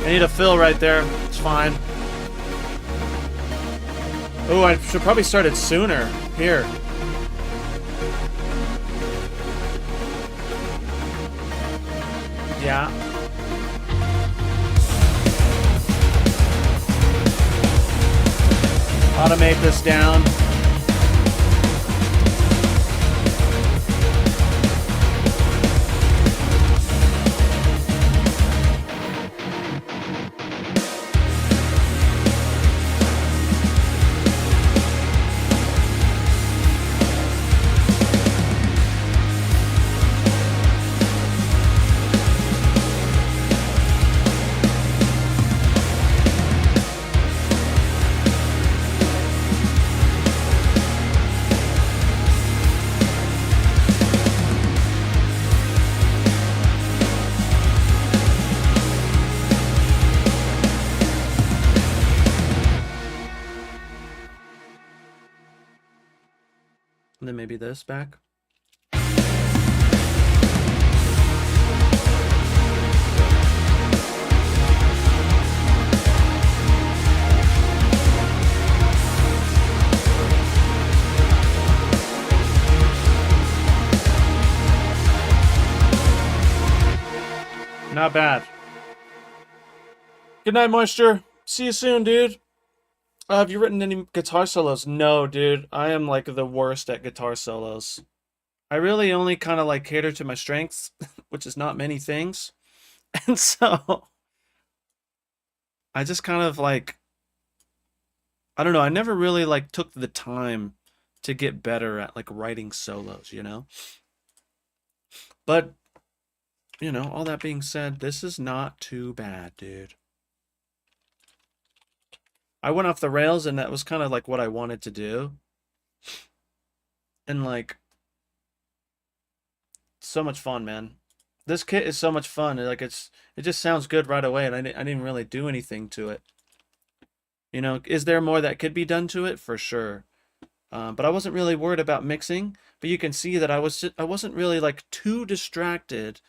I need a fill right there. It's fine. Oh, I should probably start it sooner. Here. Yeah. Automate this down. And then maybe this back. Not bad. Good night, Moisture. See you soon, dude. Have you written any guitar solos? No, dude. I am like the worst at guitar solos. I really only kind of like cater to my strengths, which is not many things. And so I just kind of like, I don't know, I never really like took the time to get better at like writing solos, you know? But, you know, all that being said, this is not too bad, dude. I went off the rails and that was kind of like what I wanted to do. And like, so much fun, man. This kit is so much fun. Like it just sounds good right away, and I didn't really do anything to it. You know, is there more that could be done to it? For sure. But I wasn't really worried about mixing. But you can see that I wasn't really like too distracted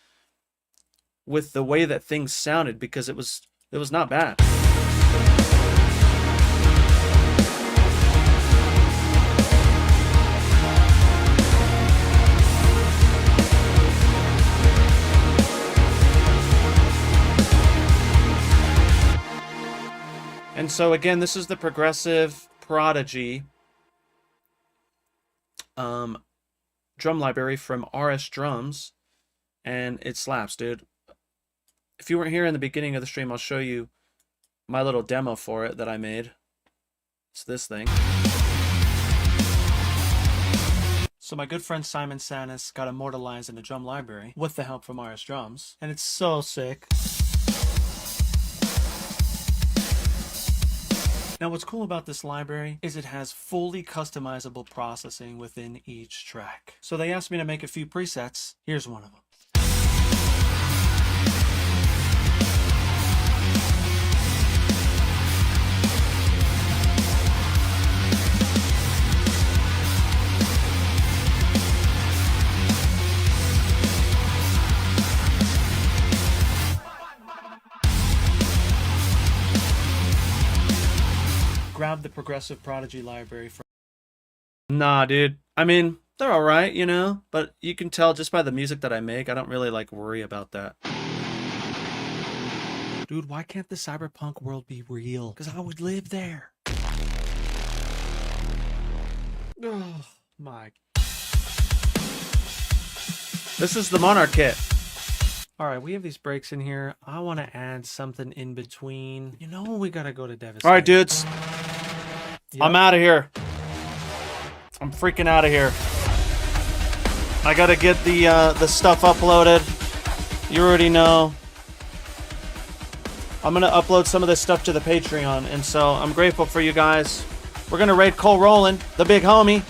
with the way that things sounded, because it was not bad. And so again, this is the Progressive Prodigy drum library from RS Drums, and it slaps, dude. If you weren't here in the beginning of the stream, I'll show you my little demo for it that I made. It's this thing. So my good friend Simon Sanis got immortalized in a drum library with the help from RS Drums, and it's so sick. Now what's cool about this library is it has fully customizable processing within each track. So they asked me to make a few presets. Here's one of them. Grab the Progressive Prodigy library from... Nah, dude. I mean, they're alright, you know? But you can tell just by the music that I make, I don't really, like, worry about that. Dude, why can't the cyberpunk world be real? Because I would live there. Oh, my... This is the Monarch kit. Alright, we have these breaks in here. I want to add something in between. You know, we gotta go to Devastate. Alright, dudes. Yep. I'm out of here. I'm freaking out of here. I gotta get the stuff uploaded. You already know. I'm gonna upload some of this stuff to the Patreon, and so I'm grateful for you guys. We're gonna raid Cole Rowland, the big homie.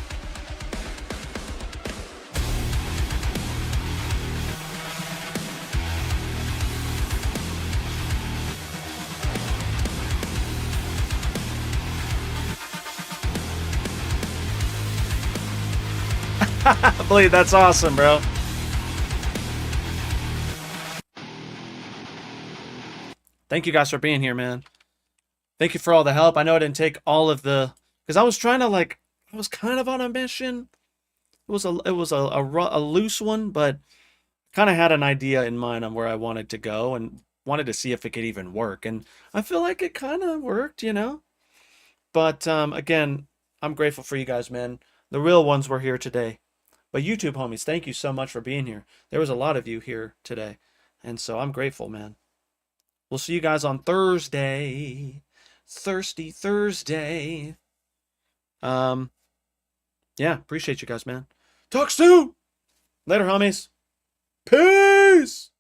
Bleed, that's awesome, bro. Thank you guys for being here, man. Thank you for all the help. I know I didn't take all of the... Because I was trying to, like... I was kind of on a mission. It was a loose one, but kind of had an idea in mind on where I wanted to go and wanted to see if it could even work. And I feel like it kind of worked, you know? But again, I'm grateful for you guys, man. The real ones were here today. But YouTube homies, thank you so much for being here. There was a lot of you here today. And so I'm grateful, man. We'll see you guys on Thursday. Thirsty Thursday. Um, yeah, appreciate you guys, man. Talk soon. Later, homies. Peace.